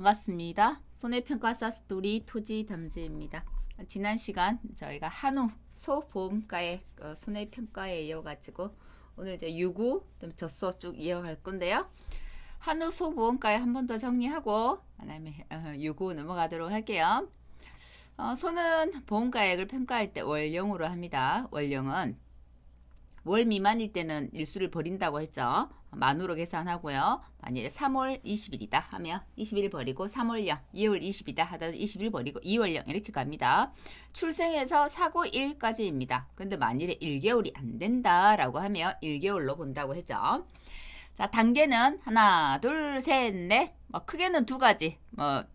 반갑습니다. 손해평가사 스토리 토지 담지입니다. 지난 시간 저희가 한우 소보험가의 손해평가에 이어가지고 오늘 이제 유구, 젖소 쭉 이어갈 건데요. 한우 소보험가에 한 번 더 정리하고 그다음에 유구 넘어가도록 할게요. 소는 보험가액을 평가할 때 월령으로 합니다. 월령은 월 미만일 때는 일수를 버린다고 했죠. 만으로 계산하고요. 만일에 3월 20일이다 하면 20일 버리고 3월령, 2월 20이다 하더라도 20일 버리고 2월령 이렇게 갑니다. 출생에서 사고일까지입니다. 근데 만일에 1개월이 안 된다라고 하면 1개월로 본다고 했죠. 자, 단계는 하나, 둘, 셋, 넷. 크게는 두 가지,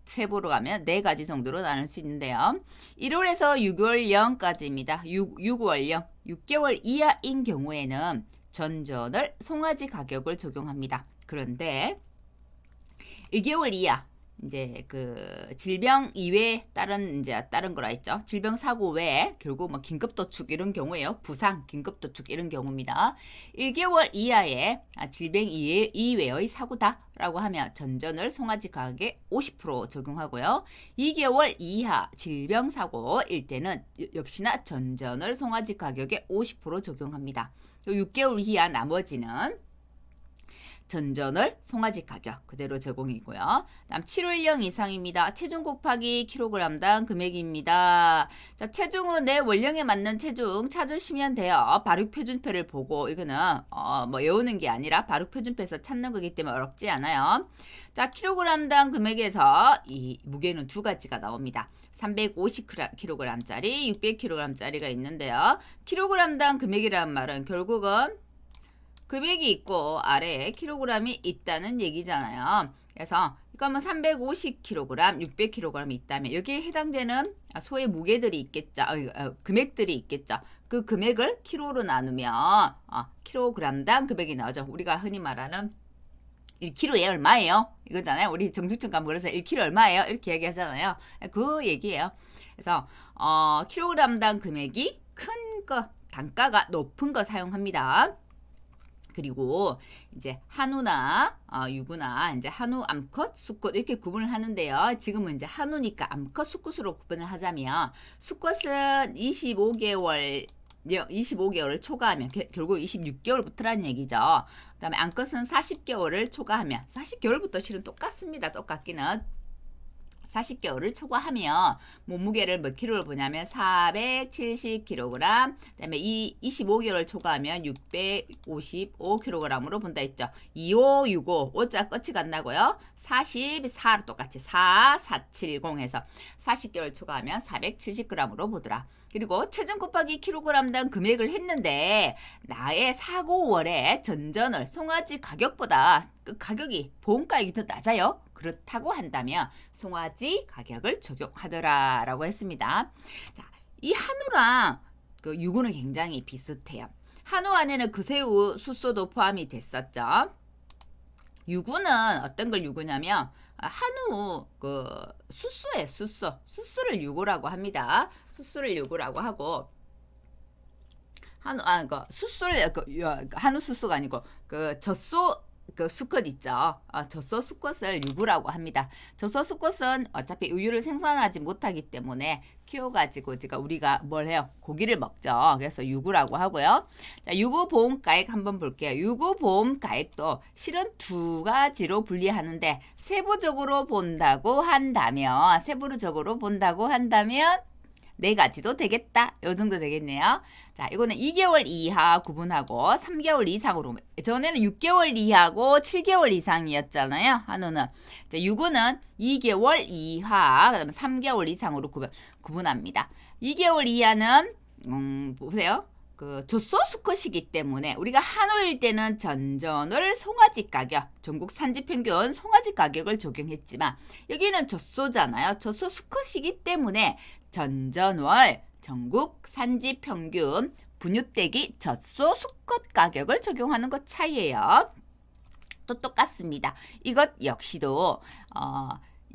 세부로 가면 네 가지 정도로 나눌 수 있는데요. 1월에서 6월령까지입니다. 6월령, 6개월 이하인 경우에는 전전을 송아지 가격을 적용합니다. 그런데 1개월 이하, 이제 질병 이외에 다른 거라 했죠. 질병 사고 외에 결국 긴급도축 이런 경우에요. 부상, 긴급도축 이런 경우입니다. 1개월 이하의 질병 이외의 사고다라고 하면 전전을 송아지 가격에 50% 적용하고요. 2개월 이하 질병 사고일 때는 역시나 전전을 송아지 가격에 50% 적용합니다. 6개월 이하 나머지는 전전을 송아지 가격 그대로 제공이고요. 다음 7월령 이상입니다. 체중 곱하기 킬로그램당 금액입니다. 자, 체중은 내 월령에 맞는 체중 찾으시면 돼요. 발육표준표를 보고 이거는 외우는 게 아니라 발육표준표에서 찾는 거기 때문에 어렵지 않아요. 자, 킬로그램당 금액에서 이 무게는 두 가지가 나옵니다. 350kg짜리, 600kg짜리가 있는데요. 킬로그램당 금액이란 말은 결국은 금액이 있고 아래에 킬로그램이 있다는 얘기잖아요. 그래서 이거는 350kg, 600kg 있다면 여기에 해당되는 소의 무게들이 있겠죠. 금액들이 있겠죠. 그 금액을 키로로 나누면 킬로그램당 금액이 나오죠. 우리가 흔히 말하는 1kg에 얼마예요? 이거잖아요. 우리 정육점 가면 그래서 1kg 얼마예요? 이렇게 얘기하잖아요. 그 얘기예요. 그래서 킬로그램당 금액이 큰 거, 단가가 높은 거 사용합니다. 그리고 이제 한우나 유구나 이제 한우, 암컷, 수컷 이렇게 구분을 하는데요. 지금은 이제 한우니까 암컷, 수컷으로 구분을 하자면 수컷은 25개월을 초과하면 결국 26개월부터라는 얘기죠. 그 다음에 암컷은 40개월을 초과하면 40개월부터 실은 똑같습니다. 똑같기는 40개월을 초과하면 몸무게를 몇 킬로를 보냐면 470kg, 그다음에 25개월을 초과하면 655kg으로 본다 했죠. 2565, 5자 끝이 안 나고요. 44로 똑같이 4470 해서 40개월 초과하면 470g으로 보더라. 그리고 체중 곱하기 킬로그램당 금액을 했는데 나의 사고월의 전전을 송아지 가격보다 그 가격이 보험가액이 더 낮아요. 그렇다고 한다면 송아지 가격을 적용하더라라고 했습니다. 자, 이 한우랑 유구는 굉장히 비슷해요. 한우 안에는 그새우, 숫소도 포함이 됐었죠. 유구는 어떤 걸 유구냐면 한우 숫소에 숫소를 유구라고 합니다. 숫소를 유구라고 하고 숫소를 한우 숫소가 아니고 젖소 수컷 있죠. 젖소 수컷을 유구라고 합니다. 젖소 수컷은 어차피 우유를 생산하지 못하기 때문에 키워가지고 우리가 뭘 해요? 고기를 먹죠. 그래서 유구라고 하고요. 자, 유구 보험가액 한번 볼게요. 유구 보험가액도 실은 두 가지로 분리하는데 세부적으로 본다고 한다면 네 가지도 되겠다. 요 정도 되겠네요. 자, 이거는 2개월 이하 구분하고 3개월 이상으로. 전에는 6개월 이하고 7개월 이상이었잖아요. 한우는. 자, 유구는 2개월 이하, 그다음에 3개월 이상으로 구분합니다. 2개월 이하는 보세요. 젖소 수컷이기 때문에 우리가 한우일 때는 전전을 송아지 가격, 전국 산지 평균 송아지 가격을 적용했지만 여기는 젖소잖아요. 젖소 수컷이기 때문에 전전월 전국 산지 평균 분유대기 젖소 수컷 가격을 적용하는 것 차이예요. 또 똑같습니다. 이것 역시도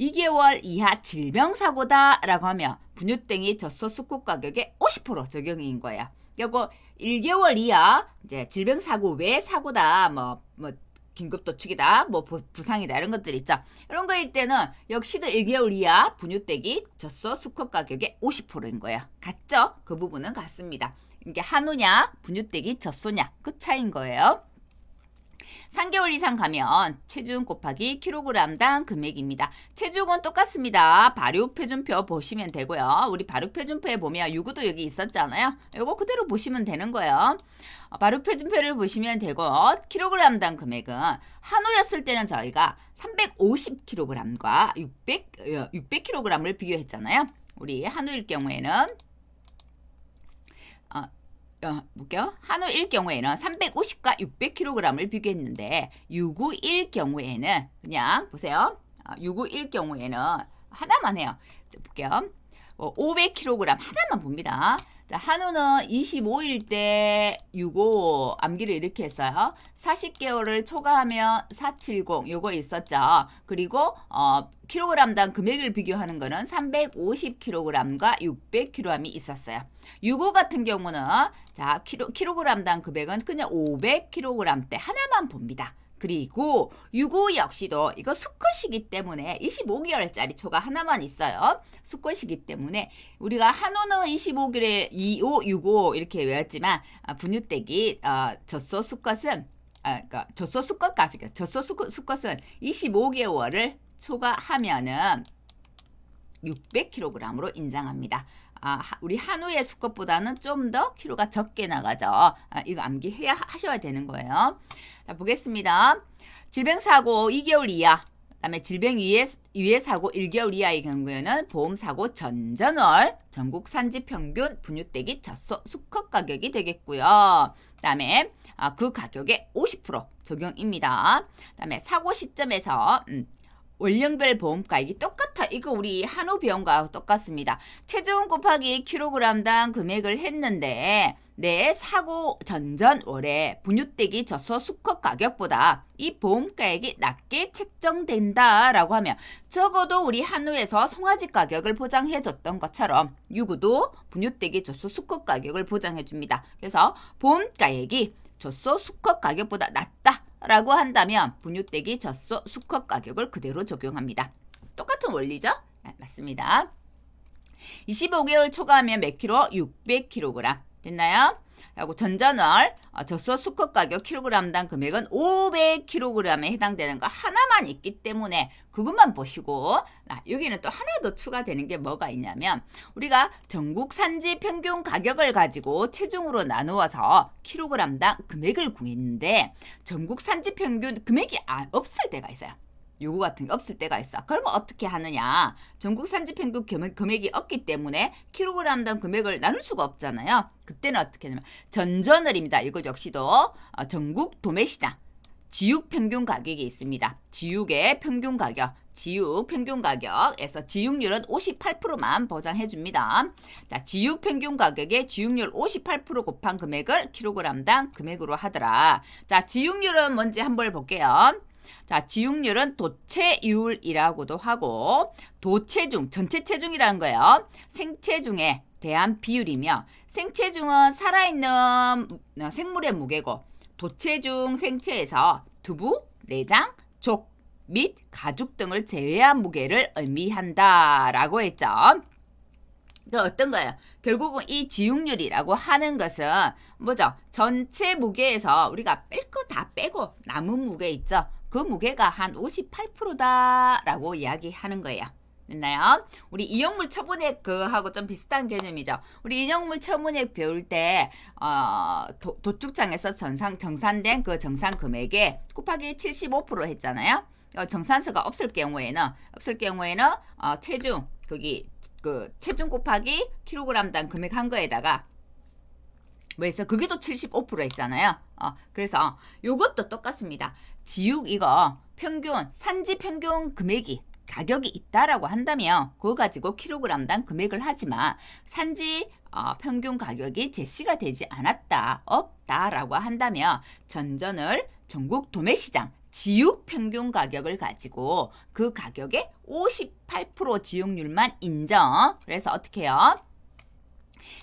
2개월 이하 질병사고다라고 하면 분유땡이 젖소 수컷 가격에 50% 적용인 거예요. 그리고 1개월 이하 이제 질병사고 외 사고다 긴급도축이다, 뭐 부상이다 이런 것들 있죠. 이런 거일 때는 역시도 1개월 이하 분유대기 젖소 수컷 가격의 50%인 거예요. 같죠? 그 부분은 같습니다. 이게 한우냐 분유대기 젖소냐 그 차이인 거예요. 3개월 이상 가면 체중 곱하기 킬로그램당 금액입니다. 체중은 똑같습니다. 발육표준표 보시면 되고요. 우리 발육표준표에 보면 유구도 여기 있었잖아요. 이거 그대로 보시면 되는 거예요. 발육표준표를 보시면 되고 킬로그램당 금액은 한우였을 때는 저희가 350kg과 600kg을 비교했잖아요. 우리 한우일 경우에는 볼게요. 한우일 경우에는 350과 600kg을 비교했는데 유구일 경우에는 그냥 보세요. 유구일 경우에는 하나만 해요. 볼게요. 500kg 하나만 봅니다. 자, 한우는 25일 때 유고 암기를 이렇게 했어요. 40개월을 초과하면 470 요거 있었죠. 그리고 킬로그램당 금액을 비교하는 거는 350kg과 600kg이 있었어요. 유고 같은 경우는 자 킬로그램당 금액은 그냥 500kg대 하나만 봅니다. 그리고 유고 역시도 이거 수컷이기 때문에 25개월짜리 초가 하나만 있어요. 수컷이기 때문에 우리가 한우는 25개월에 25, 65 이렇게 외웠지만 분유대기 젖소 수컷은 그러니까 젖소 수컷 가지고 젖소 수컷은 25개월을 초과하면은 600kg으로 인정합니다. 우리 한우의 수컷보다는 좀 더 키로가 적게 나가죠. 이거 암기해야 하셔야 되는 거예요. 자, 보겠습니다. 질병사고 2개월 이하, 그다음에 질병 위해 사고 1개월 이하의 경우에는 보험사고 전전월 전국 산지 평균 분유대기 젖소 수컷 가격이 되겠고요. 그다음에 그 가격의 50% 적용입니다. 그다음에 사고 시점에서 월령별 보험가액이 똑같아. 이거 우리 한우 비용과 똑같습니다. 체중 곱하기 킬로그램당 금액을 했는데 내 사고 전전월에 분유대기 젖소 수컷 가격보다 이 보험가액이 낮게 책정된다라고 하면 적어도 우리 한우에서 송아지 가격을 보장해줬던 것처럼 유구도 분유대기 젖소 수컷 가격을 보장해줍니다. 그래서 보험가액이 젖소 수컷 가격보다 낮다 라고 한다면 분유대기 젖소 수컷 가격을 그대로 적용합니다. 똑같은 원리죠? 네, 맞습니다. 25개월 초과하면 몇 킬로? 600kg 됐나요? 그리고 전전월 젖소 수컷 가격 킬로그램당 금액은 500kg에 해당되는 거 하나만 있기 때문에 그것만 보시고 여기는 또 하나 더 추가되는 게 뭐가 있냐면 우리가 전국 산지 평균 가격을 가지고 체중으로 나누어서 킬로그램당 금액을 구했는데 전국 산지 평균 금액이 없을 때가 있어요. 요거 같은 게 없을 때가 있어. 그러면 어떻게 하느냐? 전국 산지 평균 금액이 없기 때문에 킬로그램당 금액을 나눌 수가 없잖아요. 그때는 어떻게 하냐면 전전월입니다. 이거 역시도 전국 도매시장 지육 평균 가격이 있습니다. 지육의 평균 가격, 지육 평균 가격에서 지육률은 58%만 보장해 줍니다. 자, 지육 평균 가격에 지육률 58% 곱한 금액을 킬로그램당 금액으로 하더라. 자, 지육률은 뭔지 한번 볼게요. 자, 지육률은 도체율이라고도 하고 도체중, 전체 체중이라는 거예요. 생체중에 대한 비율이며 생체중은 살아있는 생물의 무게고 도체중 생체에서 두부, 내장, 족, 및 가죽 등을 제외한 무게를 의미한다라고 했죠. 어떤 거예요? 결국은 이 지육률이라고 하는 것은 뭐죠? 전체 무게에서 우리가 뺄 거 다 빼고 남은 무게 있죠? 그 무게가 한 58%다라고 이야기하는 거예요. 됐나요? 우리 이용물 처분액 그하고 좀 비슷한 개념이죠. 우리 이용물 처분액 배울 때 도축장에서 정산된 그 정산 금액에 곱하기 75% 했잖아요. 정산서가 없을 경우에는 체중 그 체중 곱하기 킬로그램당 금액 한 거에다가 뭐해서 그게 또 75% 했잖아요. 그래서 요것도 똑같습니다. 지육 이거 평균 산지 평균 금액이 가격이 있다라고 한다면 그거 가지고 킬로그램당 금액을 하지만 산지 평균 가격이 제시가 되지 않았다, 없다라고 한다면 전전을 전국 도매시장 지육 평균 가격을 가지고 그 가격의 58% 지육률만 인정. 그래서 어떻게 해요?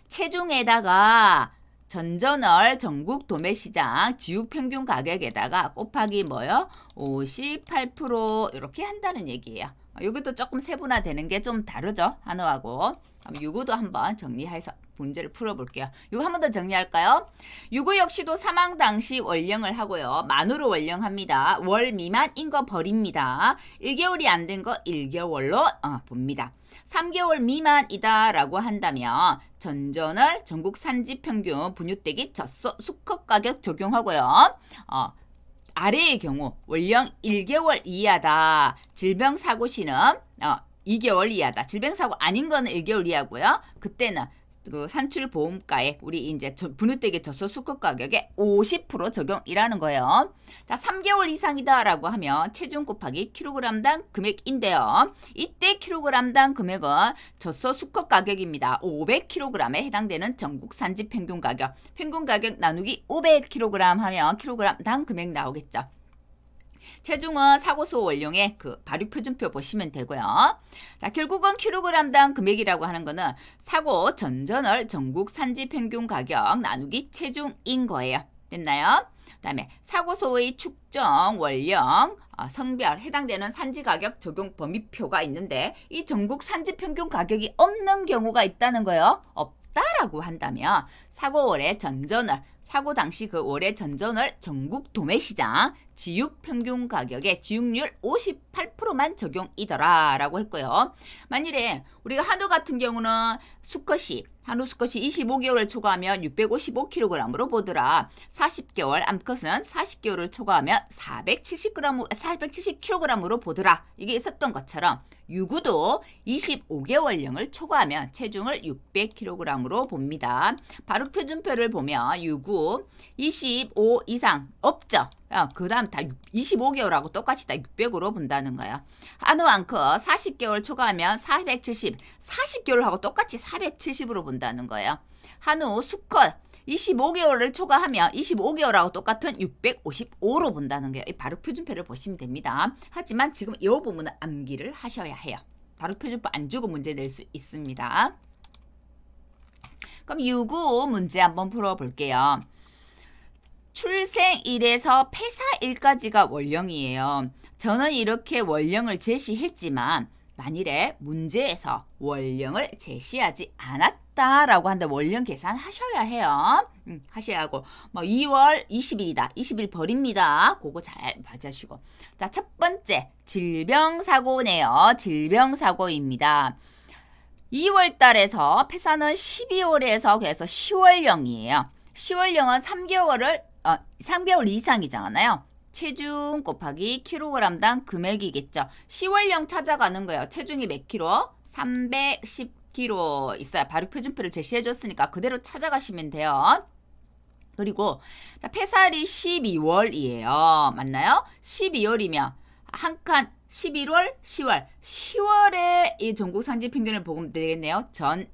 체중에다가 전전월 전국 도매시장 지육 평균 가격에다가 곱하기 뭐요? 58% 이렇게 한다는 얘기예요. 여기도 조금 세분화되는 게 좀 다르죠. 한우하고. 그럼 유구도 한번 정리해서 문제를 풀어볼게요. 이거 한 번 더 정리할까요? 유구 역시도 사망 당시 월령을 하고요. 만으로 월령합니다. 월 미만인 거 버립니다. 1개월이 안 된 거 1개월로 봅니다. 3개월 미만이다 라고 한다면 전전월 전국 산지 평균 분유대기 젖소 수컷 가격 적용하고요. 아래의 경우 월령 1개월 이하다. 질병사고 시는 2개월 이하다. 질병사고 아닌 거는 1개월 이하고요. 그때는 그 산출보험가에 우리 이제 분유대기 젖소 수컷 가격에 50% 적용이라는 거예요. 자, 3개월 이상이다라고 하면 체중 곱하기 킬로그램당 금액인데요. 이때 킬로그램당 금액은 젖소 수컷 가격입니다. 500kg에 해당되는 전국 산지 평균 가격 나누기 500kg 하면 킬로그램당 금액 나오겠죠. 체중은 사고소 원령의 그 발육 표준표 보시면 되고요. 자, 결국은 킬로그램당 금액이라고 하는 거는 사고 전전월 전국 산지 평균 가격 나누기 체중인 거예요. 됐나요? 그다음에 사고소의 축정 원령 성별 해당되는 산지 가격 적용 범위표가 있는데 이 전국 산지 평균 가격이 없는 경우가 있다는 거예요. 없다라고 한다면 사고월의 전전월 사고 당시 그 월의 전전월 전국 도매시장 지육 평균 가격에 지육률 58%만 적용이더라 라고 했고요. 만일에 우리가 한우 같은 경우는 한우 수컷이 25개월을 초과하면 655kg으로 보더라. 40개월 암컷은 40개월을 초과하면 470kg으로 보더라. 이게 있었던 것처럼 유구도 25개월령을 초과하면 체중을 600kg으로 봅니다. 바로 표준표를 보면 유구 25 이상 없죠. 그 다음 다 25개월하고 똑같이 다 600으로 본다는 거예요. 한우 암컷 40개월 초과하면 470, 40개월하고 똑같이 470으로 본다는 거예요. 한우 수컷 25개월을 초과하면 25개월하고 똑같은 655로 본다는 거예요. 바로 표준표를 보시면 됩니다. 하지만 지금 이 부분은 암기를 하셔야 해요. 바로 표준표 안 주고 문제 낼 수 있습니다. 그럼 유구 문제 한번 풀어볼게요. 출생일에서 폐사일까지가 월령이에요. 저는 이렇게 월령을 제시했지만 만일에 문제에서 월령을 제시하지 않았다라고 한다 월령 계산하셔야 해요. 하셔야 하고 2월 20일이다. 20일 버립니다. 그거 잘 맞으시고. 자, 첫 번째 질병사고네요. 질병사고입니다. 2월 달에서 폐사는 12월에서 그래서 10월령이에요. 10월령은 3개월 이상이잖아요. 체중 곱하기 킬로그램당 금액이겠죠. 10월령 찾아가는 거예요. 체중이 몇 킬로? 310kg 있어요. 바로 표준표를 제시해줬으니까 그대로 찾아가시면 돼요. 그리고 자, 폐살이 12월이에요. 맞나요? 12월이면 한 칸 11월, 10월. 10월에 이 전국 산지 평균을 보면 되겠네요.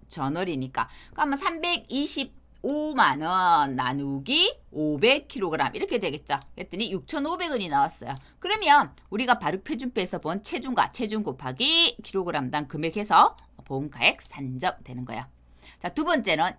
전월이니까. 그러면 325만 원 나누기 500kg 이렇게 되겠죠. 그랬더니 6,500원이 나왔어요. 그러면 우리가 바로 표준표에서 본 체중과 체중 곱하기 킬로그램당 금액해서 보험가액 산정되는 거예요. 자, 두 번째는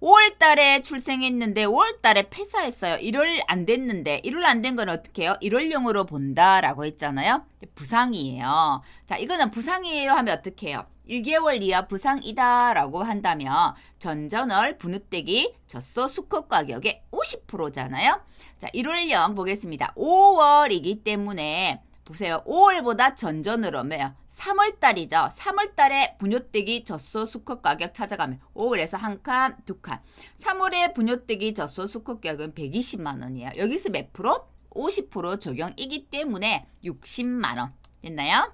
5월 달에 출생했는데 5월 달에 폐사했어요. 1월 안 됐는데 1월 안 된 건 어떻게 해요? 1월령으로 본다라고 했잖아요. 부상이에요. 자, 이거는 부상이에요 하면 어떻게 해요? 1개월 이하 부상이다 라고 한다면 전전월 분유대기 젖소 수컷 가격의 50%잖아요. 자, 1월령 보겠습니다. 5월이기 때문에 보세요. 5월보다 전전으로 매요. 3월달이죠. 3월달에 분유대기 젖소 수컷 가격 찾아가면 5월에서 한 칸, 두 칸. 3월에 분유대기 젖소 수컷 가격은 120만 원이에요. 여기서 몇 프로? 50% 적용이기 때문에 60만 원. 됐나요?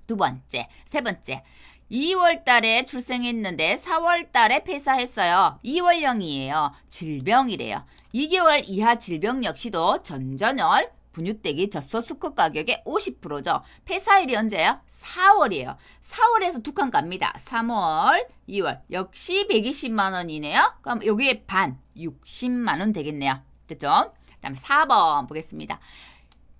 두 번째, 세 번째. 2월 달에 출생했는데 4월 달에 폐사했어요. 2월령이에요. 질병이래요. 2개월 이하 질병 역시도 전전월 분유대기 젖소 수컷 가격의 50%죠. 폐사일이 언제예요? 4월이에요. 4월에서 두 칸 갑니다. 3월, 2월. 역시 120만 원이네요. 그럼 여기에 반, 60만 원 되겠네요. 됐죠? 다음 4번 보겠습니다.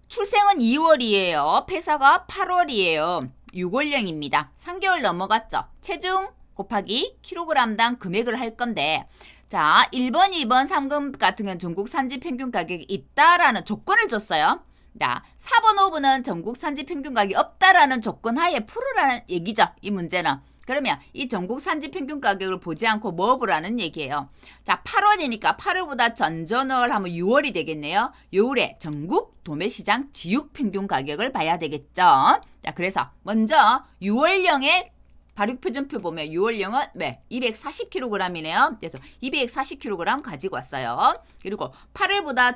출생은 2월이에요. 폐사가 8월이에요. 6월령입니다. 3개월 넘어갔죠. 체중 곱하기 킬로그램당 금액을 할 건데 자, 1번, 2번, 3번 같은 건 전국 산지 평균 가격이 있다라는 조건을 줬어요. 자, 4번, 5번은 전국 산지 평균 가격이 없다라는 조건 하에 풀으라는 얘기죠. 이 문제는. 그러면 이 전국 산지 평균 가격을 보지 않고 뭐 보라는 얘기예요. 자, 8월이니까 8월보다 전전월 하면 6월이 되겠네요. 6월에 전국 도매시장 지육 평균 가격을 봐야 되겠죠. 자, 그래서 먼저 6월령의 발육표준표 보면 6월령은 네, 240kg이네요. 그래서 240kg 가지고 왔어요. 그리고 8월보다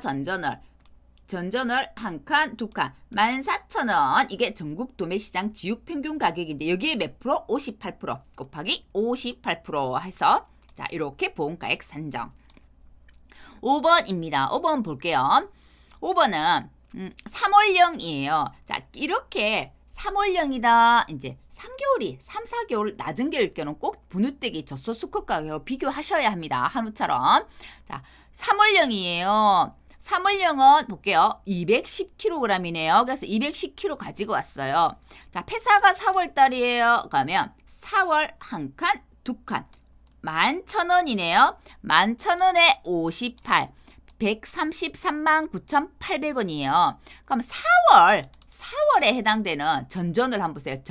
전전월 한 칸, 두 칸, 14,000원. 이게 전국 도매시장 지육 평균 가격인데 여기에 몇 프로? 58% 곱하기 58% 해서 자, 이렇게 보험가액 산정. 5번입니다. 5번 볼게요. 5번은 3월령이에요. 자, 이렇게 3월령이다. 이제 3개월이 3, 4개월 낮은 계일 경우는 꼭 분유대기 젖소 수컷 가격 비교하셔야 합니다. 한우처럼. 자, 3월령이에요. 3월령은 볼게요. 210kg이네요. 그래서 210kg 가지고 왔어요. 자, 폐사가 4월달이에요. 그러면 4월 한 칸, 두 칸. 11,000원이네요. 11,000원에 58. 133만 9,800원이에요. 그럼 4월에 해당되는 전전을 한번 보세요.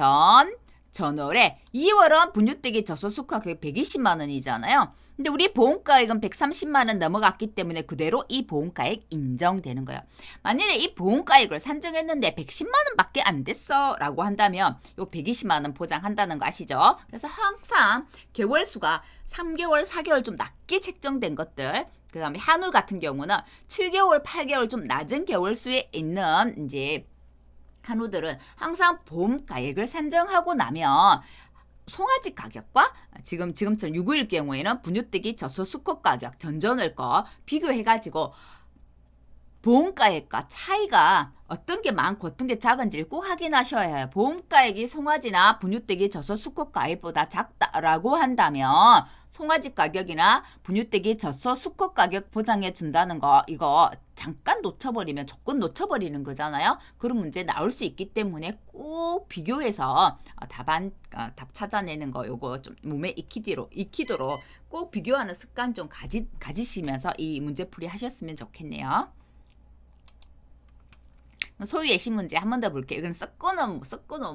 전월에 2월은 분유대기 젖소수가 120만 원이잖아요. 근데 우리 보험가액은 130만 원 넘어갔기 때문에 그대로 이 보험가액 인정되는 거예요. 만약에 이 보험가액을 산정했는데 110만 원밖에 안 됐어 라고 한다면 요 120만 원 보장한다는 거 아시죠? 그래서 항상 개월수가 3개월, 4개월 좀 낮게 책정된 것들, 그 다음에 한우 같은 경우는 7개월, 8개월 좀 낮은 개월수에 있는 이제 한우들은 항상 보험가액을 산정하고 나면 송아지 가격과 지금처럼 6일 경우에는 분유대기 젖소 수컷 가격 전전월 거 비교해가지고 보험가액과 차이가 어떤 게 많고 어떤 게 작은지를 꼭 확인하셔야 해요. 보험가액이 송아지나 분유대기 젖소 수컷 가액보다 작다라고 한다면 송아지 가격이나 분유대기 젖소 수컷 가격 보장해 준다는 거 이거 잠깐 놓쳐버리면 조건 놓쳐버리는 거잖아요. 그런 문제 나올 수 있기 때문에 꼭 비교해서 답 찾아내는 거 요거 좀 몸에 익히도록 꼭 비교하는 습관 좀 가지시면서 이 문제풀이 하셨으면 좋겠네요. 소유 예시 문제 한 번 더 볼게요. 이건 섞어놓은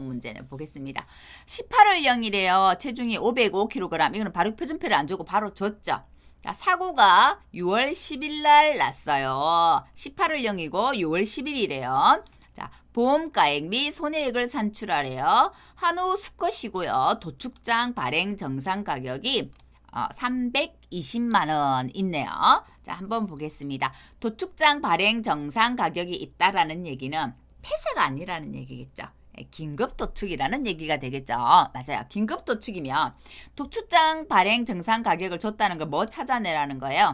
문제는 보겠습니다. 18월령이래요. 체중이 505kg. 이거는 바로 표준표를 안 주고 바로 줬죠. 자, 사고가 6월 10일 날 났어요. 18월령이고 6월 10일이래요. 자, 보험가액 및 손해액을 산출하래요. 한우 수컷이고요. 도축장 발행 정상 가격이 320만원 있네요. 자, 한번 보겠습니다. 도축장 발행 정상 가격이 있다라는 얘기는 폐사가 아니라는 얘기겠죠. 긴급도축이라는 얘기가 되겠죠. 맞아요. 긴급도축이면 도축장 발행 정상 가격을 줬다는 걸 뭐 찾아내라는 거예요?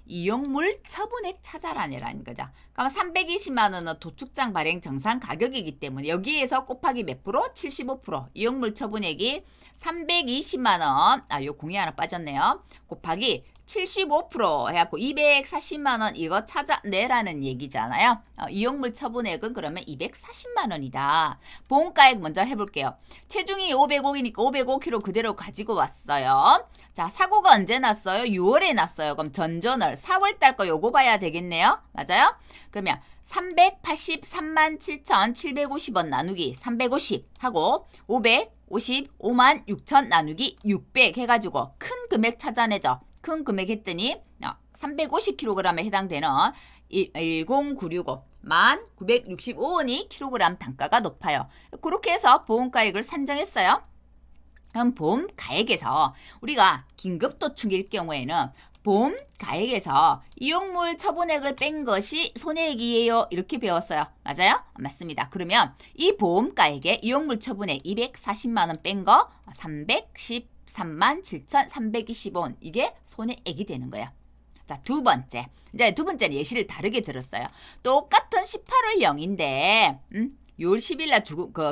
이용물 처분액 찾아라는 거죠. 그럼 320만원은 도축장 발행 정상 가격이기 때문에 여기에서 곱하기 몇 프로? 75%. 이용물 처분액이 320만원. 요 공이 하나 빠졌네요. 곱하기 75% 해갖고 240만원 이거 찾아내라는 얘기잖아요. 이용물 처분액은 그러면 240만원이다. 보험가액 먼저 해볼게요. 체중이 505이니까 505kg 그대로 가지고 왔어요. 자, 사고가 언제 났어요? 6월에 났어요. 그럼 전전월 4월달 거 요거 봐야 되겠네요. 맞아요? 그러면 383만 7,750원 나누기 350 하고 555만 6천 나누기 600 해가지고 큰 금액 찾아내죠. 큰 금액 했더니 350kg에 해당되는 10965 1965원이 킬로그램 단가가 높아요. 그렇게 해서 보험가액을 산정했어요. 그럼 보험가액에서 우리가 긴급도축일 경우에는 보험가액에서 이용물 처분액을 뺀 것이 손해액이에요. 이렇게 배웠어요. 맞아요? 맞습니다. 그러면 이 보험가액에 이용물 처분액 240만원 뺀 거 313만 7,320원 이게 손해액이 되는 거예요. 자, 두 번째. 이제 두 번째는 예시를 다르게 들었어요. 똑같은 18월 0인데 6월 10일 날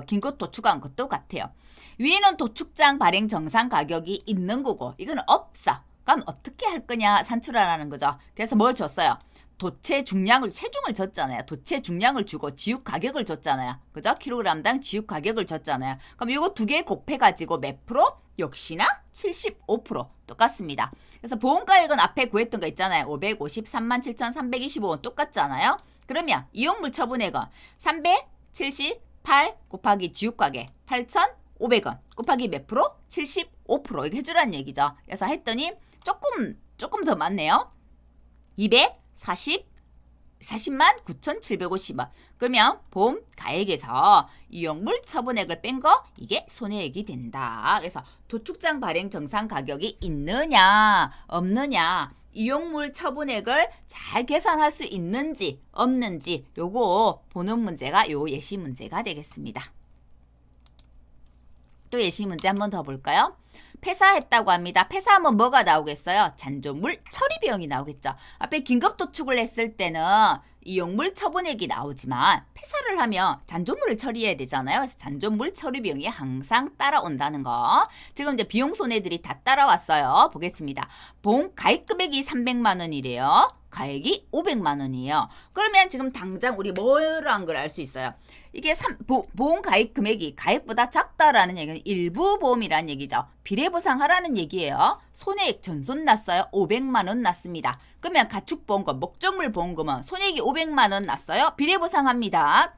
긴급 도축한 것도 같아요. 위에는 도축장 발행 정상 가격이 있는 거고 이거는 없어. 그럼 어떻게 할 거냐 산출하라는 거죠. 그래서 뭘 줬어요? 도체 중량을 체중을 줬잖아요. 도체 중량을 주고 지육 가격을 줬잖아요. 그죠? 킬로그램당 지육 가격을 줬잖아요. 그럼 이거 두 개 곱해 가지고 몇 프로? 역시나 75%. 똑같습니다. 그래서 보험가액은 앞에 구했던 거 있잖아요. 553만 7,325원 똑같잖아요. 그러면 이용물 처분액은 378 곱하기 지급가격 8,500원 곱하기 몇 프로? 75% 이렇게 해주라는 얘기죠. 그래서 했더니 조금 더 많네요. 40만 9,750원. 그러면 보험 가액에서 이용물 처분액을 뺀 거 이게 손해액이 된다. 그래서 도축장 발행 정상 가격이 있느냐 없느냐 이용물 처분액을 잘 계산할 수 있는지 없는지 요거 보는 문제가 요 예시 문제가 되겠습니다. 또 예시 문제 한 번 더 볼까요? 폐사했다고 합니다. 폐사하면 뭐가 나오겠어요? 잔존물 처리 비용이 나오겠죠. 앞에 긴급 도축을 했을 때는 이용물 처분액이 나오지만 폐사를 하면 잔존물을 처리해야 되잖아요. 그래서 잔존물 처리 비용이 항상 따라온다는 거. 지금 이제 비용 손해들이 다 따라왔어요. 보겠습니다. 보험 가입 금액이 300만 원이래요. 가액이 500만 원이에요. 그러면 지금 당장 우리 뭐라는 걸 알 수 있어요. 이게 보험 가입 금액이 가액보다 작다라는 얘기는 일부 보험이라는 얘기죠. 비례보상하라는 얘기예요. 손해액 전손 났어요. 500만 원 났습니다. 그러면 가축보험금, 목적물 보험금은 손해액이 500만 원 났어요. 비례보상합니다.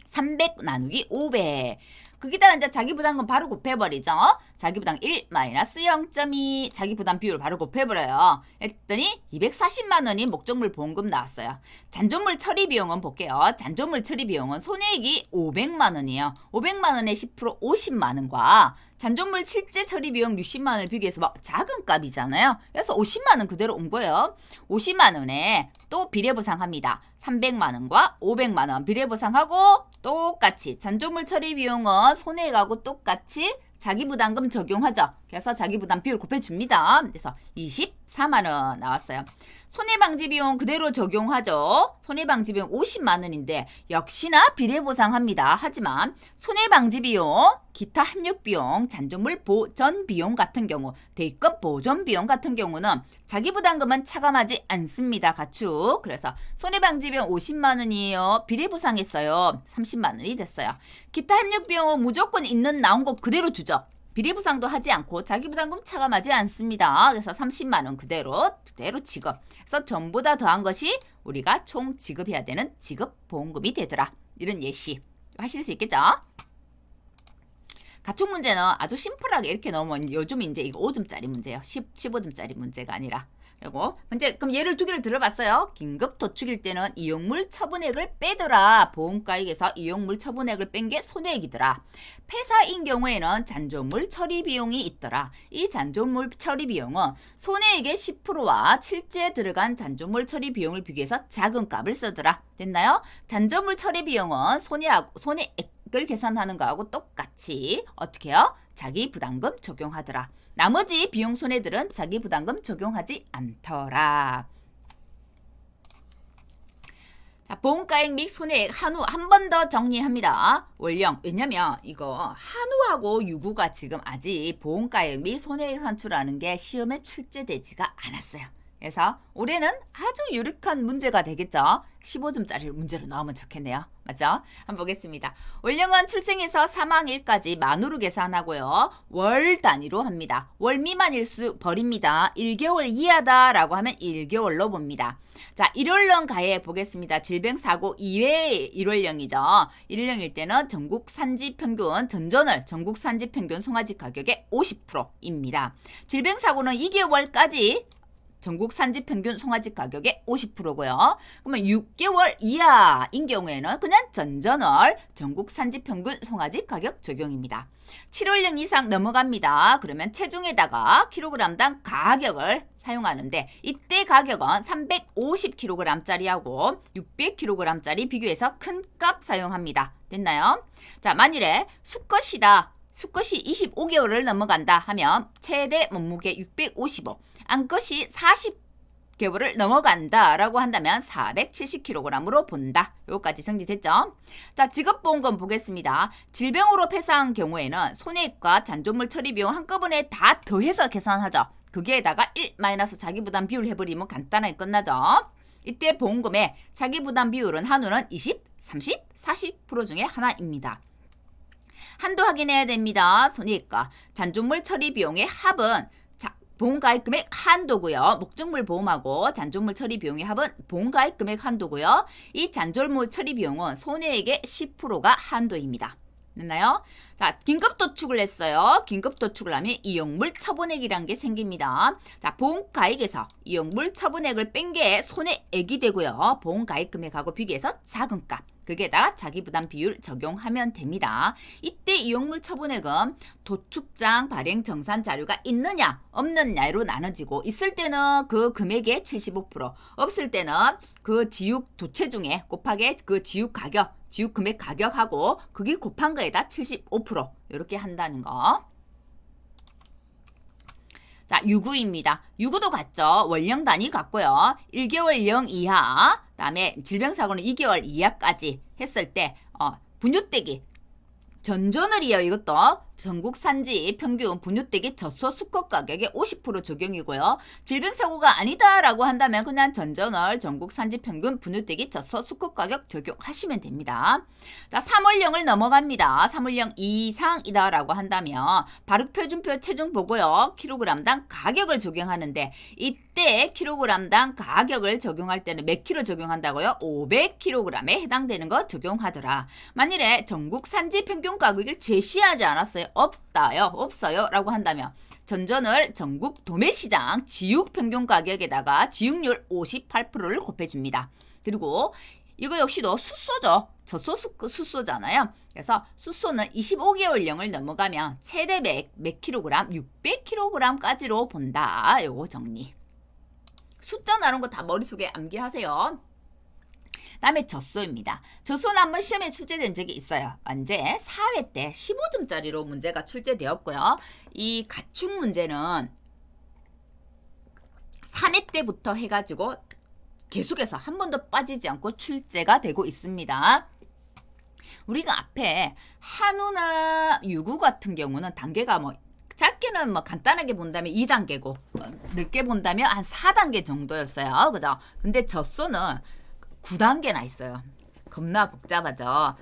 300 나누기 500. 거기다가 이제 자기부담금 바로 곱해버리죠. 자기부담 1 마이너스 0.2 자기부담 비율 바로 곱해버려요. 했더니 240만 원이 목적물 보험금 나왔어요. 잔존물 처리 비용은 볼게요. 잔존물 처리 비용은 손해액이 500만 원이에요. 500만 원에 10% 50만 원과 잔존물 실제 처리 비용 60만 원을 비교해서 뭐 작은 값이잖아요. 그래서 50만 원 그대로 온 거예요. 50만 원에 또 비례보상합니다. 300만 원과 500만 원 비례보상하고 똑같이 잔존물 처리 비용은 손해액하고 똑같이 자기부담금 적용하죠. 그래서 자기부담 비율 곱해줍니다. 그래서 24만 원 나왔어요. 손해방지 비용 그대로 적용하죠. 손해방지 비용 50만 원인데 역시나 비례보상합니다. 하지만 손해방지 비용, 기타 협력 비용, 잔존물 보전 비용 같은 경우, 대입금 보전 비용 같은 경우는 자기부담금은 차감하지 않습니다. 가축. 그래서 손해방지 비용 50만 원이에요. 비례보상했어요. 30만 원이 됐어요. 기타 협력 비용은 무조건 있는 나온 거 그대로 주죠. 비례보상도 하지 않고 자기부담금 차감하지 않습니다. 그래서 30만 원 그대로 지급. 그래서 전부 다 더한 것이 우리가 총 지급해야 되는 지급보험금이 되더라. 이런 예시 하실 수 있겠죠? 가축 문제는 아주 심플하게 이렇게 넣으면 요즘 이제 이거 5점짜리 문제예요. 15점짜리 문제가 아니라. 그리고 이제 그럼 예를 두 개를 들어봤어요. 긴급 도축일 때는 이용물 처분액을 빼더라. 보험가액에서 이용물 처분액을 뺀 게 손해액이더라. 폐사인 경우에는 잔존물 처리 비용이 있더라. 이 잔존물 처리 비용은 손해액의 10%와 실제 들어간 잔존물 처리 비용을 비교해서 작은 값을 쓰더라. 됐나요? 잔존물 처리 비용은 손해액을 계산하는 거하고 똑같이 어떻게 해요? 자기 부담금 적용하더라. 나머지 비용 손해들은 자기 부담금 적용하지 않더라. 자, 보험가액 및 손해액 한우 한 번 더 정리합니다. 원령. 왜냐면 이거 한우하고 유구가 지금 아직 보험가액 및 손해액 산출하는 게 시험에 출제되지가 않았어요. 그래서 올해는 아주 유력한 문제가 되겠죠. 15점짜리 문제로 나오면 좋겠네요. 맞죠? 한번 보겠습니다. 원령은 출생에서 사망일까지 만으로 계산하고요. 월 단위로 합니다. 월 미만일수 버립니다. 1개월 이하다라고 하면 1개월로 봅니다. 자, 일월령 가해 보겠습니다. 질병사고 이외의 일월령이죠. 일월령일 때는 전국 산지평균 전전월 전국 산지평균 송아지 가격의 50%입니다. 질병사고는 2개월까지 전국 산지평균 송아지 가격의 50%고요. 그러면 6개월 이하인 경우에는 그냥 전전월 전국 산지평균 송아지 가격 적용입니다. 7월령 이상 넘어갑니다. 그러면 체중에다가 킬로그램당 가격을 사용하는데 이때 가격은 350kg짜리하고 600kg짜리 비교해서 큰 값 사용합니다. 됐나요? 자, 만일에 수컷이다. 수컷이 25개월을 넘어간다 하면 최대 몸무게 655, 암컷이 40개월을 넘어간다 라고 한다면 470kg으로 본다. 요거까지 정리됐죠? 자, 지급보험금 보겠습니다. 질병으로 폐사한 경우에는 손해액과 잔존물 처리 비용 한꺼번에 다 더해서 계산하죠. 거기에다가 1 마이너스 자기부담 비율 해버리면 간단하게 끝나죠. 이때 보험금의 자기부담 비율은 한우는 20, 30, 40% 중에 하나입니다. 한도 확인해야 됩니다. 손해액과 잔존물 처리 비용의 합은 보험가입 금액 한도고요. 목적물 보험하고 잔존물 처리 비용의 합은 보험가입 금액 한도고요. 이 잔존물 처리 비용은 손해액의 10%가 한도입니다. 됐나요? 자, 긴급 도축을 했어요. 긴급 도축을 하면 이용물 처분액이란 게 생깁니다. 자, 보험가액에서 이용물 처분액을 뺀 게 손해액이 되고요. 보험가액 금액하고 비교해서 작은 값. 거기에다가 자기부담 비율 적용하면 됩니다. 이때 이용물 처분액은 도축장 발행 정산 자료가 있느냐 없느냐로 나눠지고 있을 때는 그 금액의 75%, 없을 때는 그 지육 도체 중에 곱하기 그 지육 가격, 지육 금액 가격하고 그게 곱한 거에다 75% 이렇게 한다는 거. 자, 유구입니다. 유구도 같죠. 월령 단위 같고요. 1개월령 이하, 그다음에 질병사고는 2개월 이하까지 했을 때 분유대기 전전을이요. 이것도 전국 산지 평균 분유대기 젖소 수컷 가격의 50% 적용이고요. 질병사고가 아니다라고 한다면 그냥 전전을 전국 산지 평균 분유대기 젖소 수컷 가격 적용하시면 됩니다. 자, 3월령을 넘어갑니다. 3월령 이상이다라고 한다면 발육표준표 체중 보고요. 킬로그램당 가격을 적용하는데 이때 킬로그램당 가격을 적용할 때는 몇 킬로 적용한다고요? 500kg에 해당되는 거 적용하더라. 만일에 전국 산지 평균 가격을 제시하지 않았어요. 없어요 라고 한다면 전전을 전국 도매시장 지육 평균 가격에다가 지육률 58%를 곱해줍니다. 그리고 이거 역시도 숫소죠. 젖소 숫소잖아요. 그래서 숫소는 25개월령을 넘어가면 최대 몇 킬로그램? 600kg까지로 본다. 요거 정리. 숫자 나눈 거 다 머릿속에 암기하세요. 다음에 젖소입니다. 젖소는 한번 시험에 출제된 적이 있어요. 언제? 4회 때 15점짜리로 문제가 출제되었고요. 이 가축 문제는 3회 때부터 해가지고 계속해서 한 번도 빠지지 않고 출제가 되고 있습니다. 우리가 앞에 한우나 유구 같은 경우는 단계가 짧게는 간단하게 본다면 2단계고 넓게 본다면 한 4단계 정도였어요. 그죠? 근데 젖소는 9단계나 있어요. 겁나 복잡하죠.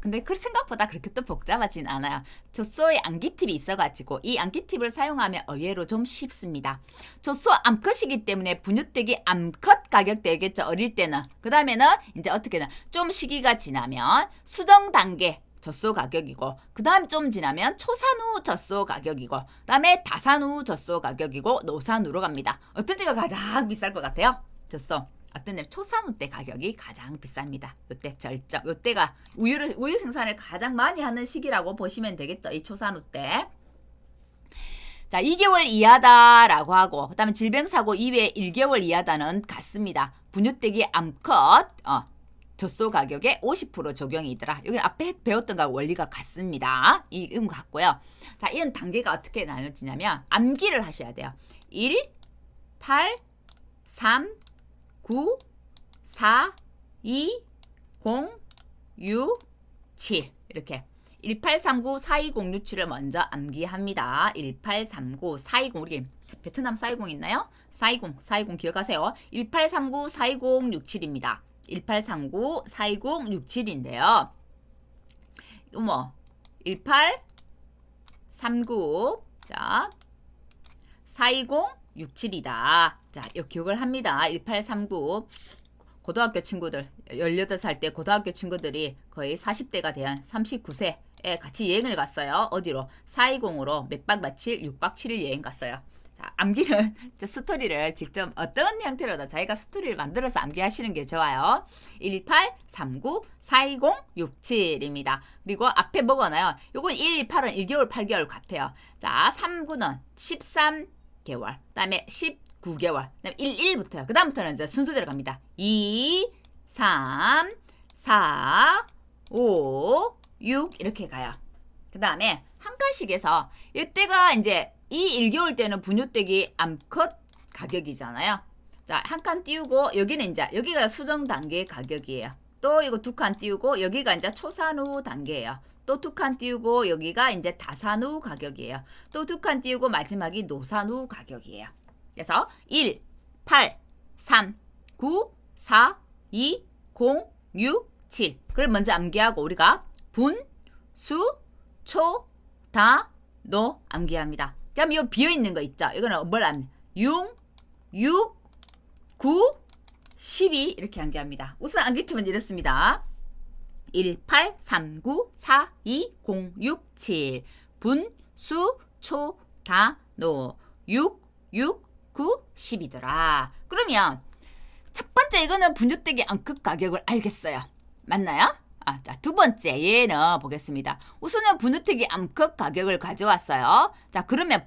근데 그 생각보다 그렇게 또 복잡하진 않아요. 젖소에 암기팁이 있어가지고 이 암기팁을 사용하면 의외로 좀 쉽습니다. 젖소 암컷이기 때문에 분유대기 암컷 가격 되겠죠. 어릴 때는. 그 다음에는 이제 어떻게든 좀 시기가 지나면 수정 단계 젖소 가격이고 그 다음 좀 지나면 초산후 젖소 가격이고 그 다음에 다산후 젖소 가격이고 노산후로 갑니다. 어떤 때가 가장 비쌀 것 같아요? 젖소. 어떤 때 초산후 때 가격이 가장 비쌉니다. 요때 절정. 요때가 우유 생산을 가장 많이 하는 시기라고 보시면 되겠죠. 이 초산후 때. 자, 2개월 이하다라고 하고 그다음에 질병사고 이외에 1개월 이하다는 같습니다. 분유대기 암컷 젖소 가격에 50% 적용이더라. 여기 앞에 배웠던 거하고 원리가 같습니다. 이 같고요. 자, 이런 단계가 어떻게 나눠지냐면 암기를 하셔야 돼요. 1, 8, 3, 9, 4, 2, 0, 6, 7 이렇게 1839, 4206, 7을 먼저 암기합니다. 1839, 420 우리 베트남 420 있나요? 420, 420 기억하세요. 1839, 42067입니다. 1839, 42067인데요. 이거 1839 자 42067이다. 자, 이 기억을 합니다. 1839 고등학교 친구들 18살 때 고등학교 친구들이 거의 40대가 된 39세에 같이 여행을 갔어요. 어디로? 420으로 몇 박 며칠 6박 7일 여행 갔어요. 자, 암기는 스토리를 직접 어떤 형태로든 자기가 스토리를 만들어서 암기하시는 게 좋아요. 1839 42067입니다. 그리고 앞에 뭐가 요건 1, 8은 1개월 8개월 같아요. 자, 3구는 13개월 그 다음에 19개월 그 다음에 11부터요. 그 다음부터는 이제 순서대로 갑니다. 2, 3, 4, 5, 6 이렇게 가요. 그 다음에 한 칸씩에서 이때가 이제 이 1개월 때는 분유대기 암컷 가격이잖아요. 자, 한 칸 띄우고 여기는 이제 여기가 수정 단계 가격이에요. 또 이거 두 칸 띄우고 여기가 이제 초산후 단계예요. 또 두 칸 띄우고 여기가 이제 다산후 가격이에요. 또 두 칸 띄우고 마지막이 노산후 가격이에요. 그래서 1, 8, 3, 9, 4, 2, 0, 6, 7. 그걸 먼저 암기하고 우리가 분, 수, 초, 다, 노 암기합니다. 그럼 이 비어있는 거 있죠? 이거는 뭘 합니까? 6, 6, 9, 12 이렇게 암기합니다. 우선 암기 팁은 이렇습니다. 1, 8, 3, 9, 4, 2, 0, 6, 7 분, 수, 초, 다, 노 6, 6, 9, 10이더라. 그러면 첫 번째 이거는 분유대기 암컷 가격을 알겠어요. 맞나요? 자, 두 번째 얘는 보겠습니다. 우선은 분유대기 암컷 가격을 가져왔어요. 자, 그러면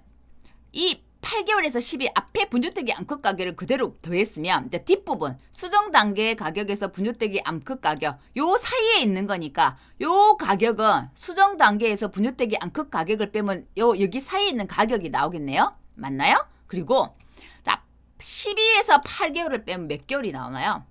이 8개월에서 10일 앞에 분유대기 암컷 가격을 그대로 더했으면 이제 뒷부분 수정 단계의 가격에서 분유대기 암컷 가격 요 사이에 있는 거니까 요 가격은 수정 단계에서 분유대기 암컷 가격을 빼면 요 여기 사이에 있는 가격이 나오겠네요. 맞나요? 그리고 자 12에서 8개월을 빼면 몇 개월이 나오나요?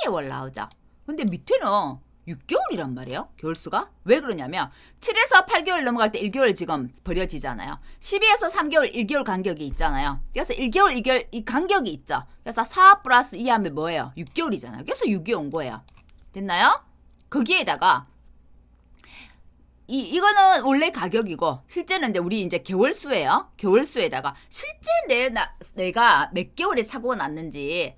4개월 나오죠. 근데 밑에는 6개월이란 말이에요. 개월수가. 왜 그러냐면 7에서 8개월 넘어갈 때 1개월 지금 버려지잖아요. 12에서 3개월 1개월 간격이 있잖아요. 그래서 1개월 2개월 이 간격이 있죠. 그래서 4 플러스 2 하면 뭐예요? 6개월이잖아요. 그래서 6이 온 거예요. 됐나요? 거기에다가 이거는 원래 가격이고 실제는 이제 우리 이제 개월수예요. 개월수에다가 실제 내가 몇 개월에 사고가 났는지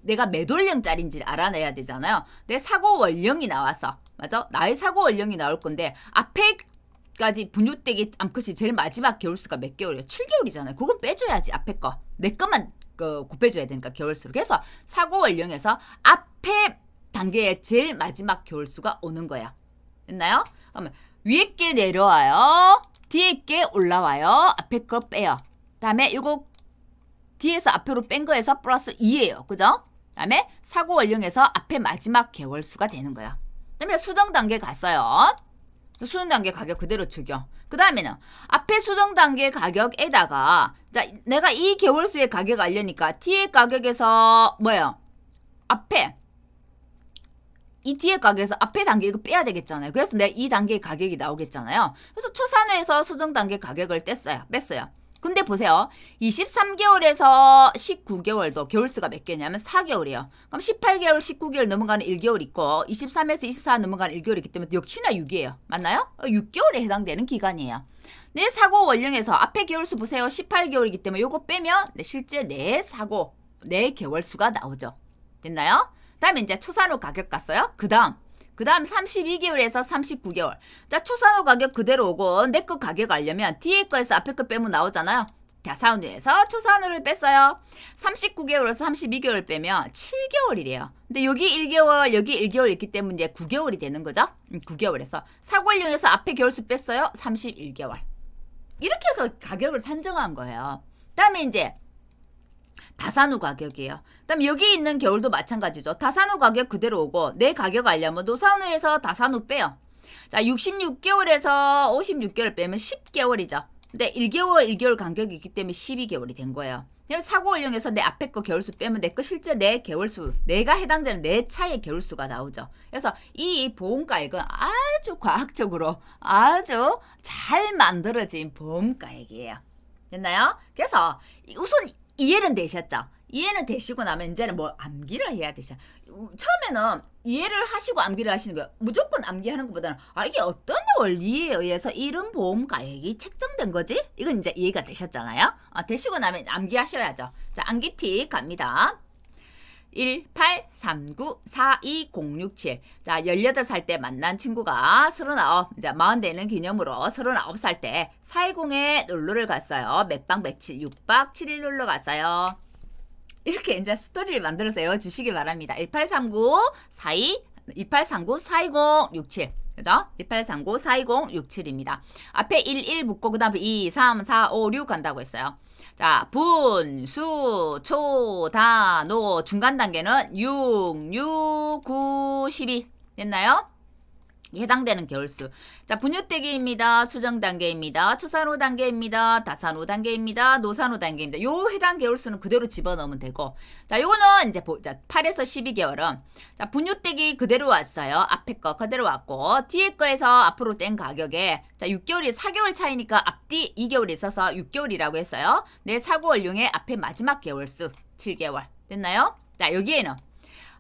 내가 몇 월령짜리인지 알아내야 되잖아요. 내 사고 월령이 나와서 맞아? 나의 사고 월령이 나올 건데 앞에까지 분유대기 암컷이 제일 마지막 개월수가 몇 개월이에요? 7개월이잖아요. 그건 빼줘야지 앞에 거. 내 것만 곱해줘야 되니까 개월수로. 그래서 사고 월령에서 앞에 단계의 제일 마지막 개월수가 오는 거예요. 됐나요? 그러면 위에 게 내려와요. 뒤에 게 올라와요. 앞에 거 빼요. 다음에 이거 뒤에서 앞으로 뺀 거에서 플러스 2예요. 그죠? 다음에 사고 원령에서 앞에 마지막 개월수가 되는 거예요. 그다음에 수정 단계 갔어요. 수정 단계 가격 그대로 적용. 그 다음에는 앞에 수정 단계 가격에다가 자 내가 이 개월수의 가격 알려니까 뒤에 가격에서 뭐예요? 앞에 이 뒤에 가격에서 앞에 단계 이거 빼야 되겠잖아요. 그래서 내가 이 단계의 가격이 나오겠잖아요. 그래서 초산회에서 수정 단계 가격을 뺐어요. 근데 보세요. 23개월에서 19개월도 개월수가 몇 개냐면 4개월이에요. 그럼 18개월, 19개월 넘어가는 1개월 있고 23에서 24 넘어가는 1개월 있기 때문에 역시나 6이에요. 맞나요? 6개월에 해당되는 기간이에요. 내 사고 원령에서 앞에 개월수 보세요. 18개월이기 때문에 요거 빼면 실제 내 사고, 내 개월수가 나오죠. 됐나요? 다음에 이제 초산후 가격 갔어요. 그 다음 32개월에서 39개월. 자, 초산후 가격 그대로 오고 내 거 가격 알려면 뒤에 거에서 앞에 거 빼면 나오잖아요. 다산후에서 초산후를 뺐어요. 39개월에서 32개월 빼면 7개월이래요. 근데 여기 1개월, 여기 1개월 있기 때문에 이제 9개월이 되는 거죠. 9개월에서 사고원령에서 앞에 개월수 뺐어요. 31개월. 이렇게 해서 가격을 산정한 거예요. 다음에 이제 다산후 가격이에요. 그다음 여기 있는 개월도 마찬가지죠. 다산후 가격 그대로 오고 내 가격 알려면 노산후에서 다산후 빼요. 자, 66개월에서 56개월 빼면 10개월이죠. 근데 1개월 간격이 있기 때문에 12개월이 된 거예요. 사고 원령에서 내 앞에 거 개월수 빼면 내 거 실제 내 개월수, 내가 해당되는 내 차의 개월수가 나오죠. 그래서 이 보험가액은 아주 과학적으로 아주 잘 만들어진 보험가액이에요. 됐나요? 그래서 우선 이해는 되셨죠? 이해는 되시고 나면 이제는 뭐 암기를 해야 되죠. 처음에는 이해를 하시고 암기를 하시는 거예요. 무조건 암기하는 것보다는 이게 어떤 원리에 의해서 이런 보험 가액이 책정된 거지? 이건 이제 이해가 되셨잖아요. 되시고 나면 암기하셔야죠. 자, 암기 팁 갑니다. 183942067. 자, 18살 때 만난 친구가 39, 이제 40 되는 기념으로 39살 때 420에 놀러를 갔어요. 몇 박 며칠 6박 7일 놀러 갔어요. 이렇게 이제 스토리를 만들어서 외워주시기 바랍니다. 1839-420-67. 그죠? 1839-420-67입니다. 앞에 11 붙고 그 다음에 2, 3, 4, 5, 6 간다고 했어요. 자, 분, 수, 초, 다, 노. 중간 단계는 6, 6, 9, 12. 됐나요? 해당되는 개월수. 자, 분유대기입니다. 수정 단계입니다. 초산후 단계입니다. 다산후 단계입니다. 노산후 단계입니다. 요 해당 개월수는 그대로 집어넣으면 되고. 자, 요거는 이제 8에서 12개월은 자, 분유대기 그대로 왔어요. 앞에 거 그대로 왔고 뒤에 거에서 앞으로 뗀 가격에 자, 6개월이 4개월 차이니까 앞뒤 2개월이 있어서 6개월이라고 했어요. 내 사고 원령의 앞에 마지막 개월수 7개월. 됐나요? 자, 여기에는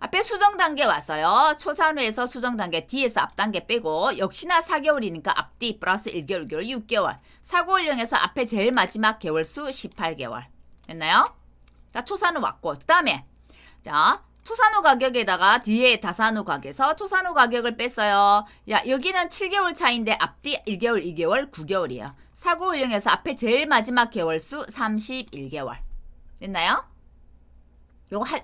앞에 수정 단계 왔어요. 초산후에서 수정 단계, 뒤에서 앞 단계 빼고 역시나 4개월이니까 앞뒤 플러스 1개월, 6개월, 6개월. 사고연령에서 앞에 제일 마지막 개월수 18개월. 됐나요? 자, 초산후 왔고 그 다음에 자 초산후 가격에다가 뒤에 다산후 가격에서 초산후 가격을 뺐어요. 야, 여기는 7개월 차인데 앞뒤 1개월, 2개월, 9개월이에요. 사고연령에서 앞에 제일 마지막 개월수 31개월. 됐나요?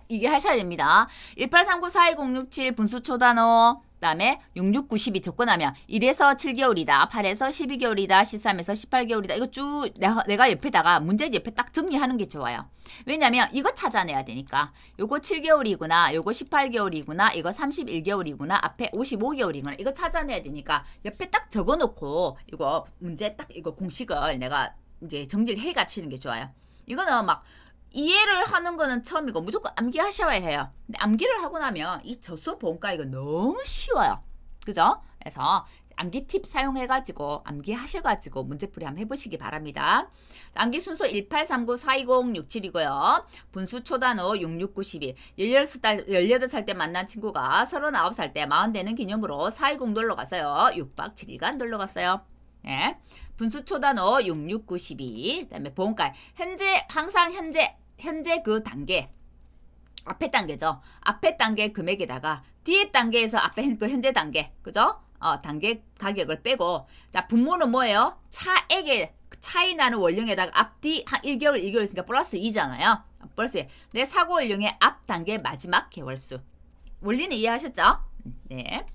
이게 하셔야 됩니다. 183942067 분수 초단호, 그 다음에 6692 접근하면 1에서 7개월이다, 8에서 12개월이다, 13에서 18개월이다. 이거 쭉 내가 옆에다가 문제 옆에 딱 정리하는 게 좋아요. 왜냐면 이거 찾아내야 되니까. 요거 7개월이구나, 요거 18개월이구나, 이거 31개월이구나, 앞에 55개월이구나. 이거 찾아내야 되니까 옆에 딱 적어놓고 이거 문제 딱 이거 공식을 내가 이제 정리를 해 갖추는 게 좋아요. 이거는 막 이해를 하는 거는 처음이고 무조건 암기하셔야 해요. 근데 암기를 하고 나면 이 저수 보험가 이거 너무 쉬워요. 그죠? 그래서 암기 팁 사용해가지고 암기하셔가지고 문제풀이 한번 해보시기 바랍니다. 암기 순서 1839-420-67이고요. 분수 초단호 6692. 18살 때 만난 친구가 39살 때 40 되는 기념으로 420 놀러 갔어요. 6박 7일간 놀러 갔어요. 네. 분수 초단호 6692. 그 다음에 보험가 항상 현재 그 단계, 앞에 단계죠. 앞에 단계 금액에다가 뒤에 단계에서 앞에 그 현재 단계, 그죠? 단계 가격을 빼고, 자, 분모는 뭐예요? 차액의 차이 나는 원령에다가 앞뒤 한 1개월, 2개월 있으니까 플러스 2잖아요. 플러스 2. 내 사고 원령의 앞 단계 마지막 개월수. 원리는 이해하셨죠? 네.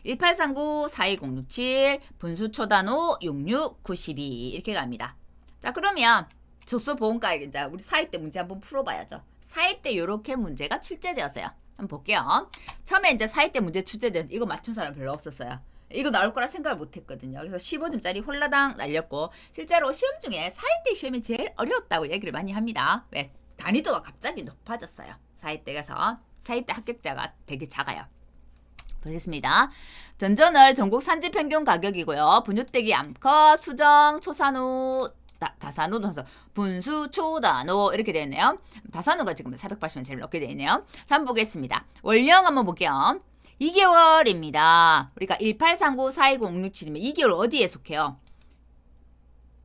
1839-42067 분수 초단호 6692 이렇게 갑니다. 자, 그러면 저수 보험가액 이제 우리 사회 때 문제 한번 풀어봐야죠. 사회 때 이렇게 문제가 출제되었어요. 한번 볼게요. 처음에 이제 사회 때 문제 출제돼서 이거 맞춘 사람 별로 없었어요. 이거 나올 거라 생각을 못했거든요. 그래서 15점짜리 홀라당 날렸고 실제로 시험 중에 사회 때 시험이 제일 어려웠다고 얘기를 많이 합니다. 왜? 난이도가 갑자기 높아졌어요. 사회 때 가서 사회 때 합격자가 되게 작아요. 보겠습니다. 전전월 전국 산지 평균 가격이고요. 분유대기 암컷, 수정, 초산후, 다산후, 분수, 초단호 이렇게 되어 있네요. 다산후가 지금 480원 제일 높게 되어 있네요. 자, 한번 보겠습니다. 월령 한번 볼게요. 2개월입니다. 우리가 1839-42067이면 2개월 어디에 속해요?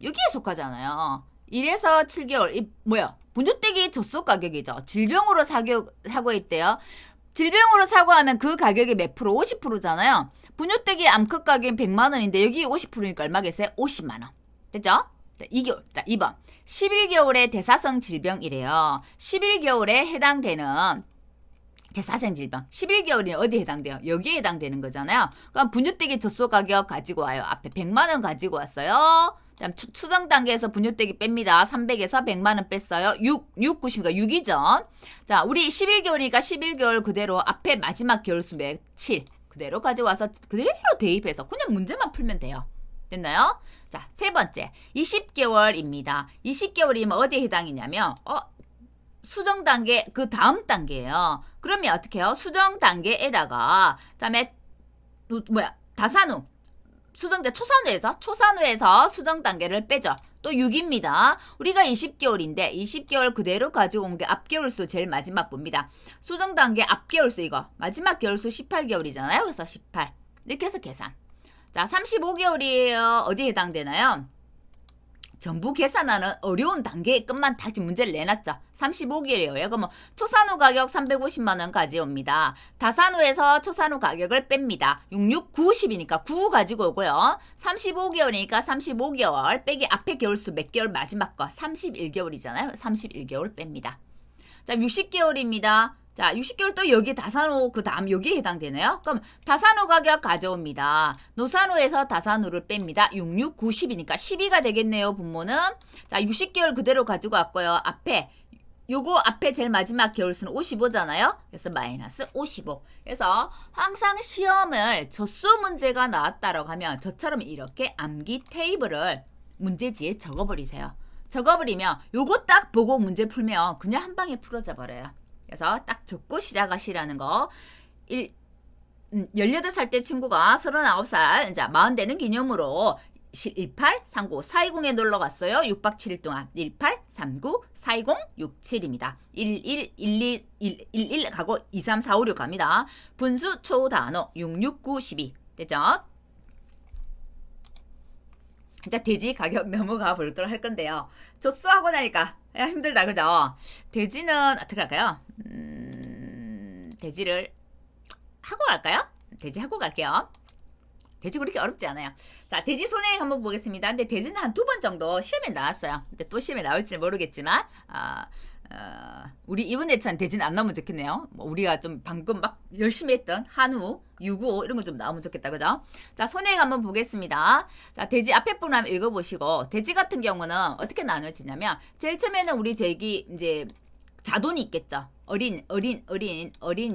여기에 속하잖아요. 1에서 7개월. 이 뭐야? 분유대기 젖소 가격이죠. 질병으로 사고했대요. 질병으로 사고하면 그 가격이 몇 프로? 50%잖아요. 분유대기 암컷 가격이 100만 원인데 여기 50%니까 얼마겠어요? 50만 원. 됐죠? 자, 2개월. 자, 2번. 11개월의 대사성 질병이래요. 11개월에 해당되는 대사성 질병. 11개월이 어디에 해당돼요? 여기에 해당되는 거잖아요. 그럼 분유대기 젖소 가격 가지고 와요. 앞에 100만 원 가지고 왔어요. 다음 추정 단계에서 분유대기 뺍니다. 300에서 100만 원 뺐어요. 90이니까 6이죠. 자, 우리 11개월이니까 11개월 그대로 앞에 마지막 개월수 몇? 7. 그대로 가져와서 그대로 대입해서 그냥 문제만 풀면 돼요. 됐나요? 자, 세 번째. 20개월입니다. 20개월이면 어디에 해당이냐면 수정 단계 그 다음 단계예요. 그러면 어떻게 해요? 수정 단계에다가 그다음에 다산후 수정대 초산후에서 수정 단계를 빼죠. 또 6입니다. 우리가 20개월인데 20개월 그대로 가지고 온 게 앞개월수 제일 마지막 봅니다. 수정 단계 앞개월수 이거 마지막 개월수 18개월이잖아요. 그래서 18 이렇게 해서 계산. 자, 35개월이에요. 어디에 해당되나요? 전부 계산하는 어려운 단계의 끝만 다시 문제를 내놨죠. 35개월이에요. 그러면 초산후 가격 350만 원 가져옵니다. 다산후에서 초산후 가격을 뺍니다. 66, 90이니까 9 가지고 오고요. 35개월이니까 35개월 빼기 앞에 개월수 몇 개월 마지막 거 31개월이잖아요. 31개월 뺍니다. 자, 60개월입니다. 자, 60개월 또 여기 다산후 그 다음 여기에 해당되네요. 그럼 다산후 가격 가져옵니다. 노산후에서 다산후를 뺍니다. 66, 90이니까 12가 되겠네요. 분모는. 자, 60개월 그대로 가지고 왔고요. 요거 앞에 제일 마지막 개월수는 55잖아요. 그래서 마이너스 55. 그래서 항상 시험을 젖수 문제가 나왔다라고 하면 저처럼 이렇게 암기 테이블을 문제지에 적어버리세요. 적어버리면 요거 딱 보고 문제 풀면 그냥 한 방에 풀어져 버려요. 그래서 딱 적고 시작하시라는 거. 18살 때 친구가 39살 이제 40 되는 기념으로 420에 놀러 갔어요. 6박 7일 동안 1839-420-67입니다. 11 가고 23, 4, 5, 6 갑니다. 분수 초단어 669, 12 됐죠? 자, 돼지 가격 넘어가 보도록 할 건데요. 조수하고 나니까 야, 힘들다 그죠? 돼지는 어떻게 할까요? 돼지를 하고 갈까요? 돼지 하고 갈게요. 돼지 그렇게 어렵지 않아요. 자, 돼지 손해액 한번 보겠습니다. 근데 돼지는 한 2번 정도 시험에 나왔어요. 근데 또 시험에 나올지 모르겠지만, 우리 이번 예찬 돼지는 안 나오면 좋겠네요. 뭐 우리가 좀 방금 막 열심히 했던 한우, 유구 이런 거 좀 나오면 좋겠다, 그죠? 자, 손해액 한번 보겠습니다. 자, 돼지 앞에 분 한번 읽어보시고, 돼지 같은 경우는 어떻게 나눠지냐면, 제일 처음에는 우리 제기 이제 자돈이 있겠죠. 어린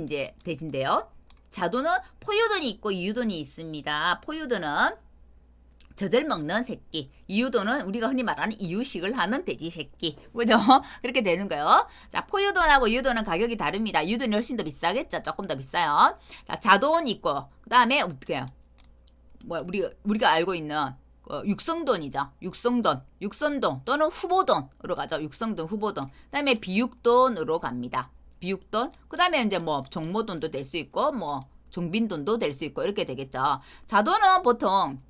이제 돼지인데요. 자돈은 포유돈이 있고 이유돈이 있습니다. 포유돈은 젖을 먹는 새끼, 이유돈은 우리가 흔히 말하는 이유식을 하는 돼지 새끼, 그죠? 그렇게 되는 거예요. 자, 포유돈하고 이유돈은 가격이 다릅니다. 이유돈이 훨씬 더 비싸겠죠? 조금 더 비싸요. 자, 자돈 있고, 그 다음에 어떻게 해요? 뭐 우리가 알고 있는 육성돈이죠. 육선돈 또는 후보돈으로 가죠. 육성돈, 후보돈. 그다음에 비육돈으로 갑니다. 비육돈. 그다음에 이제 뭐 종모돈도 될 수 있고 뭐 종빈돈도 될 수 있고 이렇게 되겠죠. 자돈은 보통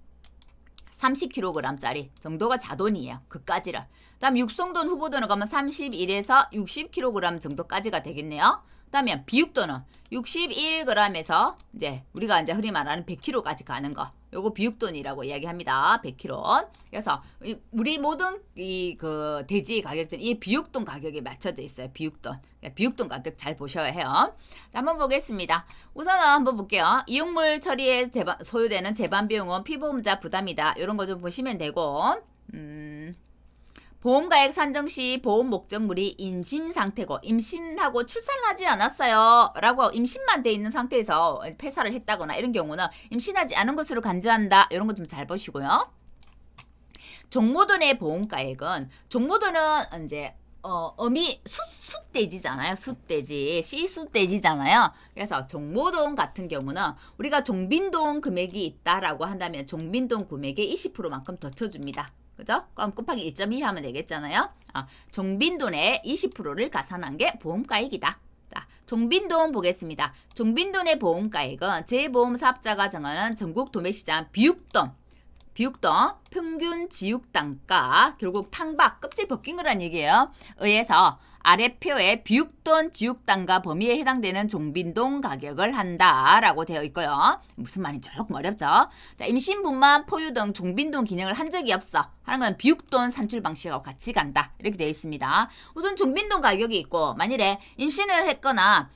30kg짜리 정도가 자돈이에요. 그까지를. 그다음 육성돈, 후보돈을 가면 31에서 60kg 정도까지가 되겠네요. 그다음에 비육돈은 61g에서 이제 우리가 이제 흔히 말하는 100kg까지 가는 거. 요거 비육돈이라고 이야기합니다. 100kg. 그래서 우리 모든 이 그 돼지 가격들은 이 비육돈 가격에 맞춰져 있어요. 비육돈. 비육돈 가격 잘 보셔야 해요. 자, 한번 보겠습니다. 우선은 한번 볼게요. 이용물 처리에 소요되는 재반 비용은 피보험자 부담이다. 이런 거 좀 보시면 되고, 보험가액 산정 시 보험 목적물이 임신 상태고 임신하고 출산하지 않았어요 라고 임신만 돼 있는 상태에서 폐사를 했다거나 이런 경우는 임신하지 않은 것으로 간주한다. 이런 거 좀 잘 보시고요. 종모돈의 보험가액은 종모돈은 이제 어미 숫돼지잖아요. 숫돼지, 씨숫돼지잖아요. 그래서 종모돈 같은 경우는 우리가 종빈돈 금액이 있다라고 한다면 종빈돈 금액의 20%만큼 더 쳐줍니다. 그죠? 그럼 곱하기 1.2 하면 되겠잖아요. 종빈돈의 20%를 가산한 게 보험가액이다. 자, 종빈돈 보겠습니다. 종빈돈의 보험가액은 재보험사업자가 정하는 전국 도매시장 비육돈 평균 지육단가, 결국 탕박 껍질 벗긴 거란 얘기예요. 의해서 아래 표에 비육돈 지육단가 범위에 해당되는 종빈돈 가격을 한다라고 되어 있고요. 무슨 말인지 조금 어렵죠? 자, 임신, 분만, 포유 등 종빈돈 기능을 한 적이 없어 하는 건 비육돈 산출 방식하고 같이 간다. 이렇게 되어 있습니다. 우선 종빈돈 가격이 있고 만일에 임신을 했거나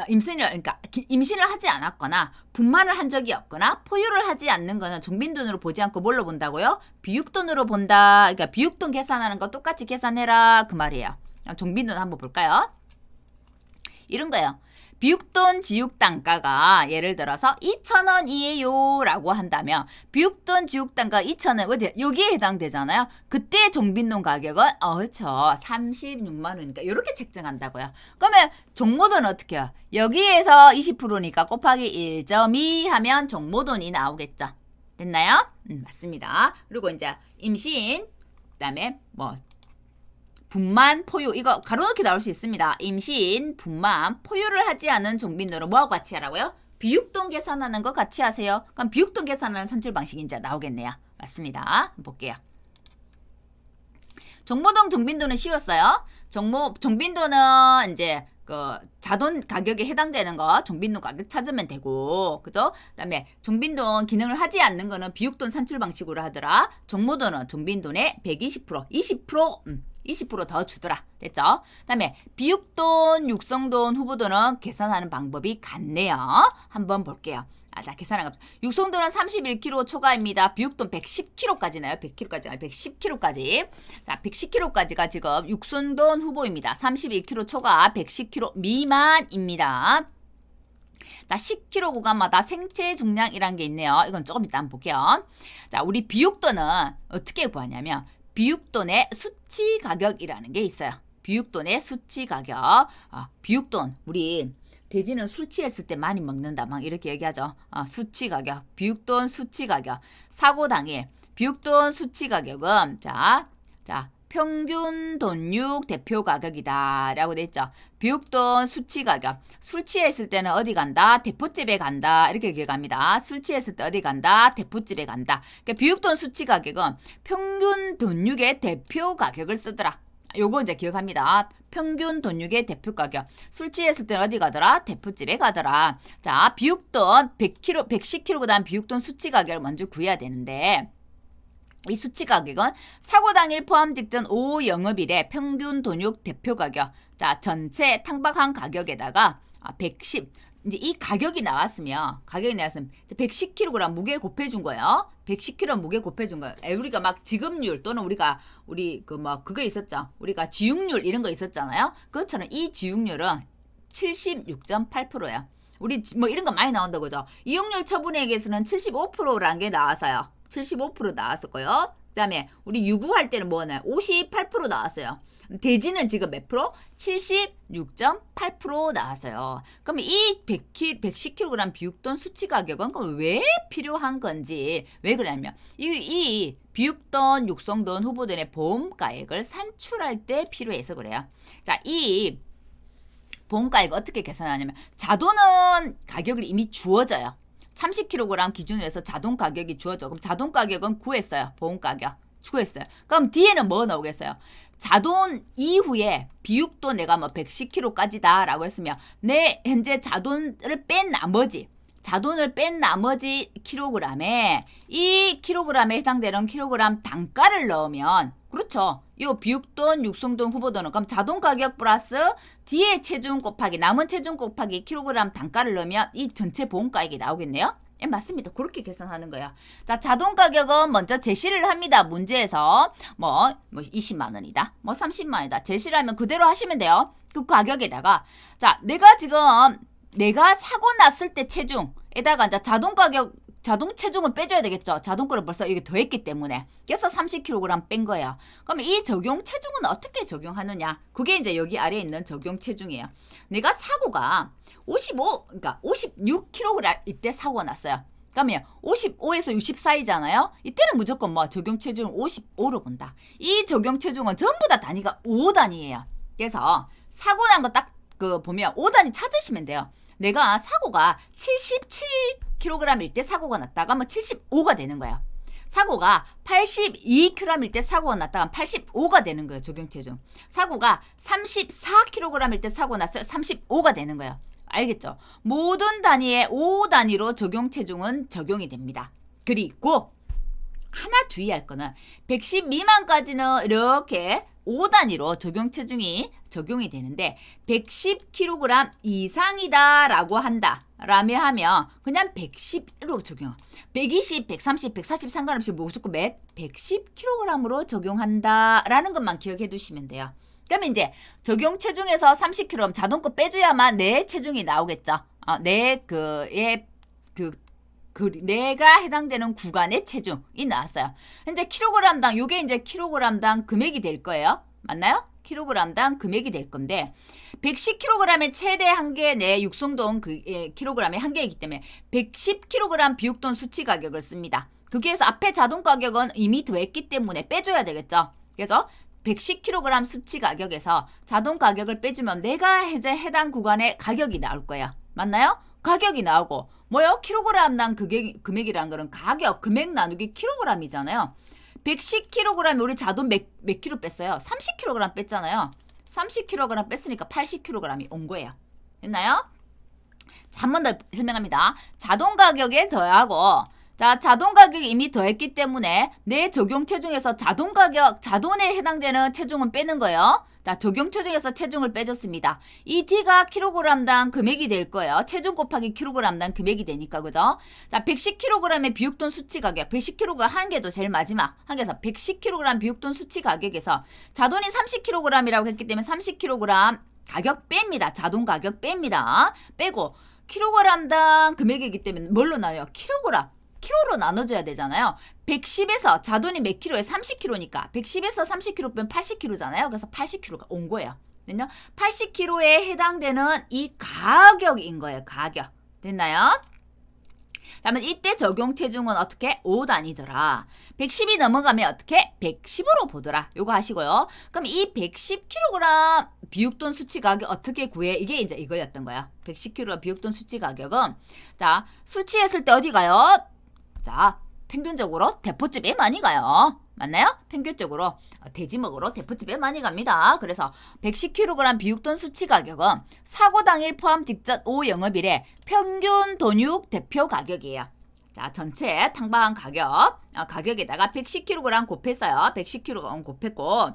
임신을 하지 않았거나 분만을 한 적이 없거나 포유를 하지 않는 거는 종빈돈으로 보지 않고 뭘로 본다고요? 비육돈으로 본다. 그러니까 비육돈 계산하는 거 똑같이 계산해라 그 말이에요. 종빈돈 한번 볼까요? 이런 거예요. 비육돈 지육단가가 예를 들어서 2,000원이에요 라고 한다면 비육돈 지육단가 2,000원 여기에 해당되잖아요. 그때 종빈돈 가격은 그렇죠. 36만 원이니까 이렇게 책정한다고요. 그러면 종모돈 어떻게 해요? 여기에서 20%니까 곱하기 1.2 하면 종모돈이 나오겠죠. 됐나요? 맞습니다. 그리고 이제 임신 그다음에 뭐 분만, 포유 이거 가로넣기 나올 수 있습니다. 임신, 분만, 포유를 하지 않은 종빈돈으로 뭐하고 같이 하라고요? 비육돈 계산하는 거 같이 하세요. 그럼 비육돈 계산하는 산출 방식이 이제 나오겠네요. 맞습니다. 볼게요. 종모돈, 종빈돈은 쉬웠어요. 종빈돈은 이제 그 자돈 가격에 해당되는 거 종빈돈 가격 찾으면 되고, 그죠? 그다음에 종빈돈 기능을 하지 않는 거는 비육돈 산출 방식으로 하더라. 종모돈은 종빈돈의 120%, 20% 더 주더라. 됐죠? 그다음에 비육돈, 육성돈, 후보돈은 계산하는 방법이 같네요. 한번 볼게요. 자, 계산한 거. 육성돈은 31kg 초과입니다. 비육돈 110kg까지 나요. 100kg까지, 110kg까지. 자, 110kg까지가 지금 육성돈 후보입니다. 31kg 초과, 110kg 미만입니다. 자, 10kg 구간마다 생체 중량이란 게 있네요. 이건 조금 이따 한번 볼게요. 자, 우리 비육돈은 어떻게 구하냐면 비육돈의 수치 가격이라는 게 있어요. 비육돈의 수치 가격. 비육돈 우리 돼지는 술 취했을 때 많이 먹는다 막 이렇게 얘기하죠. 수치 가격. 비육돈 수치 가격. 사고 당일 비육돈 수치 가격은 자, 평균 돈육 대표 가격이다 라고 돼 있죠. 비육돈 수치 가격. 술 취했을 때는 어디 간다? 대포집에 간다. 이렇게 기억합니다. 술 취했을 때 어디 간다? 대포집에 간다. 그러니까 비육돈 수치 가격은 평균 돈육의 대표 가격을 쓰더라. 요거 이제 기억합니다. 평균 돈육의 대표 가격. 술 취했을 때는 어디 가더라? 대포집에 가더라. 자, 비육돈 100kg, 110kg 비육돈 수치 가격을 먼저 구해야 되는데 이 수치 가격은 사고 당일 포함 직전 오후 영업일에 평균 돈육 대표 가격. 자, 전체 탕박한 가격에다가 110. 이제 이 가격이 나왔으면 110kg 무게 곱해준 거예요. 110kg 무게 곱해준 거예요. 우리가 막 지급률 또는 우리 그거 있었죠. 우리가 지육률 이런 거 있었잖아요. 그것처럼 이 지육률은 76.8%예요. 우리 뭐 이런 거 많이 나온다고 그죠. 이용률 처분액에서는 75%라는 게 나와서요. 75% 나왔었고요. 그 다음에 우리 유구할 때는 뭐나요? 58% 나왔어요. 대지는 지금 몇 프로? 76.8% 나왔어요. 그럼 이 110kg 비육돈 수치 가격은 그럼 왜 필요한 건지, 왜 그러냐면 이 비육돈, 육성돈 후보들의 보험가액을 산출할 때 필요해서 그래요. 자, 이 보험가액 어떻게 계산하냐면 자돈은 가격을 이미 주어져요. 30kg 기준으로 해서 자동 가격이 주어져. 그럼 자동 가격은 구했어요. 보험 가격 구했어요. 그럼 뒤에는 뭐 나오겠어요? 자돈 이후에 비육도 내가 뭐 110kg까지다 라고 했으면 내 현재 자돈을 뺀 나머지 킬로그램에 이 킬로그램에 해당되는 킬로그램 단가를 넣으면 그렇죠. 이 비육돈, 육성돈, 후보돈은 그럼 자동 가격 플러스 뒤에 체중 곱하기 남은 체중 곱하기 킬로그램 단가를 넣으면 이 전체 보험가액이 나오겠네요. 예, 맞습니다. 그렇게 계산하는 거예요. 자, 자동 가격은 먼저 제시를 합니다. 문제에서 뭐 20만 원이다. 뭐 30만 원이다. 제시를 하면 그대로 하시면 돼요. 그 가격에다가 자, 내가 사고 났을 때 체중에다가 이제 자동 체중을 빼줘야 되겠죠. 자동 거를 벌써 이게 더했기 때문에. 그래서 30kg 뺀 거예요. 그러면 이 적용 체중은 어떻게 적용하느냐? 그게 이제 여기 아래에 있는 적용 체중이에요. 내가 사고가 56kg 이때 사고가 났어요. 그러면 55에서 60 사이잖아요. 이때는 무조건 뭐 적용 체중을 55로 본다. 이 적용 체중은 전부 다 단위가 5단위예요. 그래서 사고 난 거 딱 보면 5단위 찾으시면 돼요. 내가 사고가 77kg일 때 사고가 났다가 하면 75가 되는 거예요. 사고가 82kg일 때 사고가 났다가 85가 되는 거예요. 적용 체중. 사고가 34kg일 때 사고가 났어요. 35가 되는 거예요. 알겠죠? 모든 단위에 5단위로 적용 체중은 적용이 됩니다. 그리고 하나 주의할 거는 110 미만까지는 이렇게 5단위로 적용 체중이 적용이 되는데 110kg 이상이다 라고 한다 라며 하면 그냥 110으로 적용. 120, 130, 140 상관없이 무조건 110kg으로 적용한다 라는 것만 기억해 두시면 돼요. 그러면 이제 적용 체중에서 30kg 자동거 빼줘야만 내 체중이 나오겠죠. 내가 해당되는 구간의 체중이 나왔어요. 이제 킬로그램당 요게 이제 킬로그램당 금액이 될 거예요. 맞나요? 킬로그램당 금액이 될 건데 110kg의 최대 한계 내 육성돈 킬로그램의 한계이기 때문에 110kg 비육돈 수치 가격을 씁니다. 거기에서 앞에 자동 가격은 이미 더했기 때문에 빼줘야 되겠죠. 그래서 110kg 수치 가격에서 자동 가격을 빼주면 내가 이제 해당 구간의 가격이 나올 거야. 맞나요? 가격이 나오고 뭐요? 킬로그램당 금액이라는 거는 금액 나누기 킬로그램이잖아요. 110kg 우리 자돈 몇 킬로 뺐어요? 30kg 뺐잖아요. 30kg 뺐으니까 80kg이 온 거예요. 됐나요? 자, 한 번 더 설명합니다. 자동 가격에 더하고 자, 자동 가격이 이미 더했기 때문에 내 적용 체중에서 자돈에 해당되는 체중은 빼는 거예요. 자, 적용 체중에서 체중을 빼줬습니다. 이 D가 킬로그램당 금액이 될 거예요. 체중 곱하기 킬로그램당 금액이 되니까, 그죠? 자, 110kg의 비육돈 수치 가격. 110kg 한계죠. 제일 마지막 한계에서 110kg 비육돈 수치 가격에서 자돈이 30kg이라고 했기 때문에 30kg 가격 뺍니다. 자동 가격 뺍니다. 빼고 킬로그램당 금액이기 때문에 뭘로 나와요? 킬로로 나눠줘야 되잖아요. 110에서 자돈이 몇 킬로에 30킬로니까 110에서 30킬로 빼면 80킬로잖아요. 그래서 80킬로가 온 거예요. 됐나요? 80킬로에 해당되는 이 가격인 거예요. 가격. 됐나요? 그러면 이때 적용 체중은 어떻게? 5단위더라. 110이 넘어가면 어떻게? 110으로 보더라. 요거 하시고요. 그럼 이 110kg 비육돈 수치 가격 어떻게 구해? 이게 이제 이거였던 거야. 110kg 비육돈 수치 가격은 자, 술 취했을 때 어디 가요? 자, 평균적으로 대포집에 많이 가요. 맞나요? 평균적으로 돼지 먹으러 대포집에 많이 갑니다. 그래서 110kg 비육돈 수치 가격은 사고 당일 포함 직전 오후 영업일에 평균 돈육 대표 가격이에요. 자, 전체 탕방 가격에다가 110kg 곱했어요. 110kg 곱했고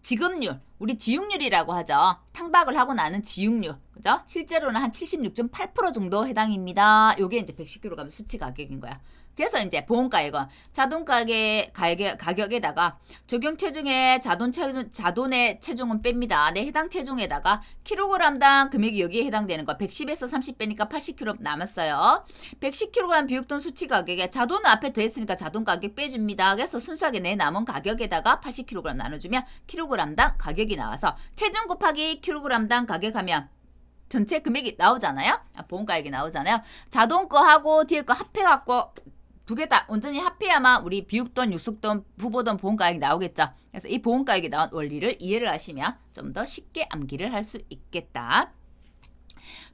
지급률, 우리 지육률이라고 하죠. 탕박을 하고 나는 지육률, 그죠? 실제로는 한 76.8% 정도 해당입니다. 요게 이제 110kg 수치 가격인 거야. 그래서 이제 보험가액은 자동 가격에다가 적용 체중에 자돈의 체중은 뺍니다. 내 해당 체중에다가 킬로그램당 금액이 여기에 해당되는 거 110에서 30 빼니까 80kg 남았어요. 110kg 비육돈 수치 가격에 자돈은 앞에 더했으니까 자돈 가격 빼줍니다. 그래서 순수하게 내 남은 가격에다가 80kg 나눠주면 킬로그램당 가격이 나와서 체중 곱하기 킬로그램당 가격하면 전체 금액이 나오잖아요. 보험가액이 나오잖아요. 자돈 거하고 뒤에 거 합해갖고 두 개 다 온전히 합해야만 우리 비육돈, 육숙돈, 부보돈 보험가액이 나오겠죠. 그래서 이 보험가액이 나온 원리를 이해를 하시면 좀 더 쉽게 암기를 할 수 있겠다.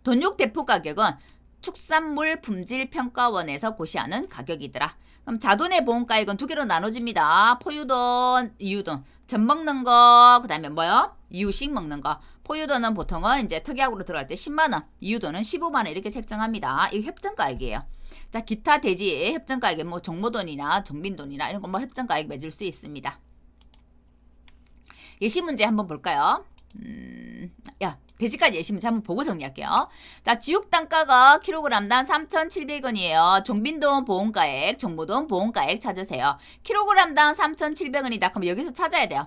돈육 대표 가격은 축산물 품질 평가원에서 고시하는 가격이더라. 그럼 자돈의 보험가액은 두 개로 나눠집니다. 포유돈, 이유돈. 전 먹는 거, 그 다음에 뭐요? 이유식 먹는 거. 포유돈은 보통은 이제 특약으로 들어갈 때 10만원, 이유돈은 15만원 이렇게 책정합니다. 이거 협정가액이에요. 자, 기타 대지 협정가액은 뭐 종모돈이나 종빈돈이나 이런 거 뭐 협정가액 맺을 수 있습니다. 예시 문제 한번 볼까요? 돼지까지 예시 문제 한번 보고 정리할게요. 자, 지육 단가가 킬로그램당 3,700원이에요. 종빈돈 보험가액, 종모돈 보험가액 찾으세요. 킬로그램당 3,700원이다. 그럼 여기서 찾아야 돼요.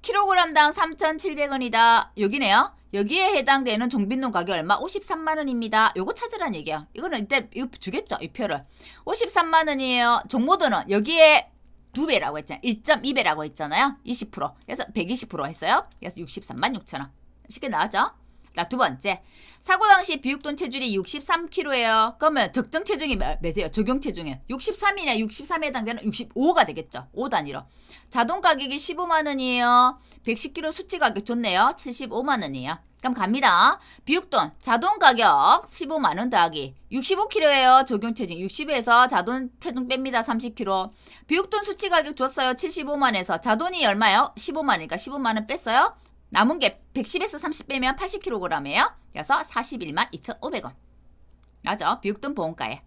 킬로그램당 3,700원이다. 여기네요. 여기에 해당되는 종빈돈 가격 얼마? 53만원입니다. 요거 찾으란 얘기야. 이거는 이때 이거 주겠죠. 이 표를. 53만원이에요. 종모돈은 여기에 2배라고 했잖아요. 1.2배라고 했잖아요. 20%. 그래서 120% 했어요. 그래서 63만 6천원. 쉽게 나왔죠? 자, 두 번째. 사고 당시 비육돈 체중이 63kg예요. 그러면 적정 체중이 몇이에요? 적용 체중이 63이냐 63에 해당되는 65가 되겠죠. 5단위로. 자동 가격이 15만원이에요. 110kg 수치 가격 좋네요. 75만원이에요. 그럼 갑니다. 비육돈 자동 가격 15만원 더하기 65kg예요. 적용 체중 60에서 자돈 체중 뺍니다. 30kg. 비육돈 수치 가격 줬어요. 75만원에서 자돈이 얼마예요? 15만원이니까 15만원 뺐어요. 남은 게 110에서 30 빼면 80kg이에요. 그래서 41만 2,500원. 맞아. 비육돈 보험가에.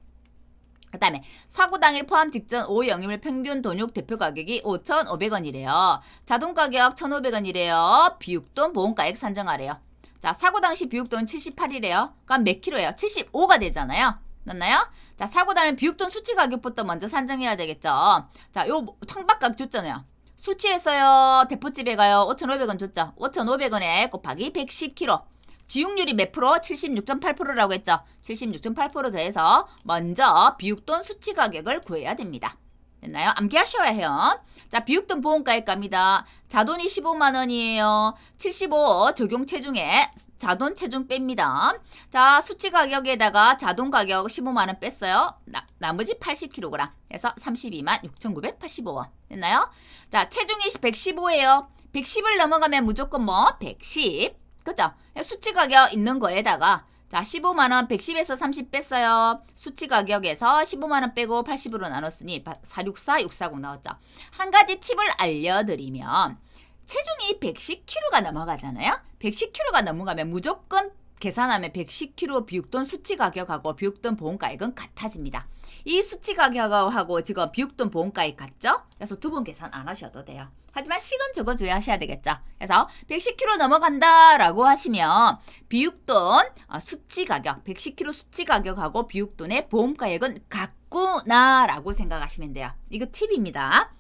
그 다음에 사고 당일 포함 직전 오후 영업일 평균 돈육 대표 가격이 5,500원이래요. 자동 가격 1,500원이래요. 비육돈 보험가액 산정하래요. 자, 사고 당시 비육돈 78이래요. 그럼 몇 킬로예요? 75가 되잖아요. 맞나요? 자, 사고 당일 비육돈 수치 가격부터 먼저 산정해야 되겠죠. 자, 요 탕박가격 줬잖아요. 술 취했어요. 대포집에 가요. 5,500원 줬죠. 5,500원에 곱하기 110kg. 지육률이 몇 프로? 76.8%라고 했죠. 76.8% 더해서 먼저 비육돈 수치 가격을 구해야 됩니다. 됐나요? 암기하셔야 해요. 자, 비육돈 보험가액 갑니다. 자돈이 15만원이에요. 75 적용 체중에 자돈 체중 뺍니다. 자, 수치 가격에다가 자돈 가격 15만원 뺐어요. 나머지 80kg. 그래서 32만 6,985원. 됐나요? 자, 체중이 115예요. 110을 넘어가면 무조건 뭐? 110. 그죠? 수치 가격 있는 거에다가 자, 15만원 110에서 30 뺐어요. 수치 가격에서 15만원 빼고 80으로 나눴으니 464, 640 나왔죠. 한 가지 팁을 알려드리면 체중이 110kg가 넘어가잖아요. 110kg가 넘어가면 무조건 계산하면 110kg 비육돈 수치 가격하고 비육돈 보험가액은 같아집니다. 이 수치 가격하고 지금 비육돈 보험가액 같죠? 그래서 두 번 계산 안 하셔도 돼요. 하지만 식은 적어줘야 하셔야 되겠죠. 그래서 110kg 넘어간다 라고 하시면 비육돈 수치 가격 110kg 수치 가격하고 비육돈의 보험가액은 같구나 라고 생각하시면 돼요. 이거 팁입니다.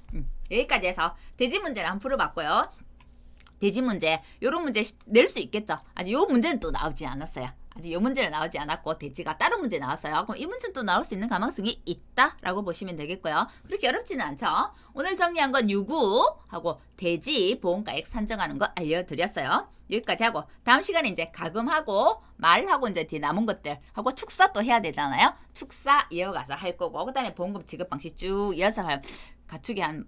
여기까지 해서 돼지 문제를 한번 풀어봤고요. 돼지 문제, 요런 문제 낼 수 있겠죠. 아직 요 문제는 또 나오지 않았어요. 아직 요 문제는 나오지 않았고 돼지가 다른 문제 나왔어요. 그럼 이 문제는 또 나올 수 있는 가능성이 있다라고 보시면 되겠고요. 그렇게 어렵지는 않죠. 오늘 정리한 건 유구하고 돼지 보험가액 산정하는 거 알려드렸어요. 여기까지 하고 다음 시간에 이제 가금하고 말하고 이제 뒤에 남은 것들 하고 축사 또 해야 되잖아요. 축사 이어가서 할 거고 그다음에 보험금 지급 방식 쭉 이어서 갖추기 한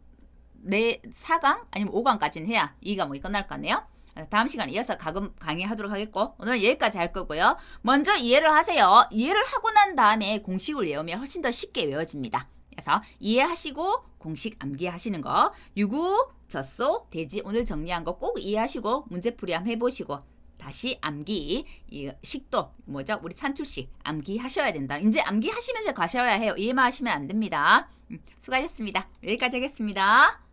4강 아니면 5강까지는 해야 이 과목이 끝날 거 같네요. 다음 시간에 이어서 가금 강의하도록 하겠고 오늘은 여기까지 할 거고요. 먼저 이해를 하세요. 이해를 하고 난 다음에 공식을 외우면 훨씬 더 쉽게 외워집니다. 그래서 이해하시고 공식 암기하시는 거 유구, 젖소, 돼지 오늘 정리한 거 꼭 이해하시고 문제풀이 한번 해보시고 다시 암기 이 식도 뭐죠? 우리 산출식 암기하셔야 된다. 이제 암기하시면서 가셔야 해요. 이해만 하시면 안 됩니다. 수고하셨습니다. 여기까지 하겠습니다.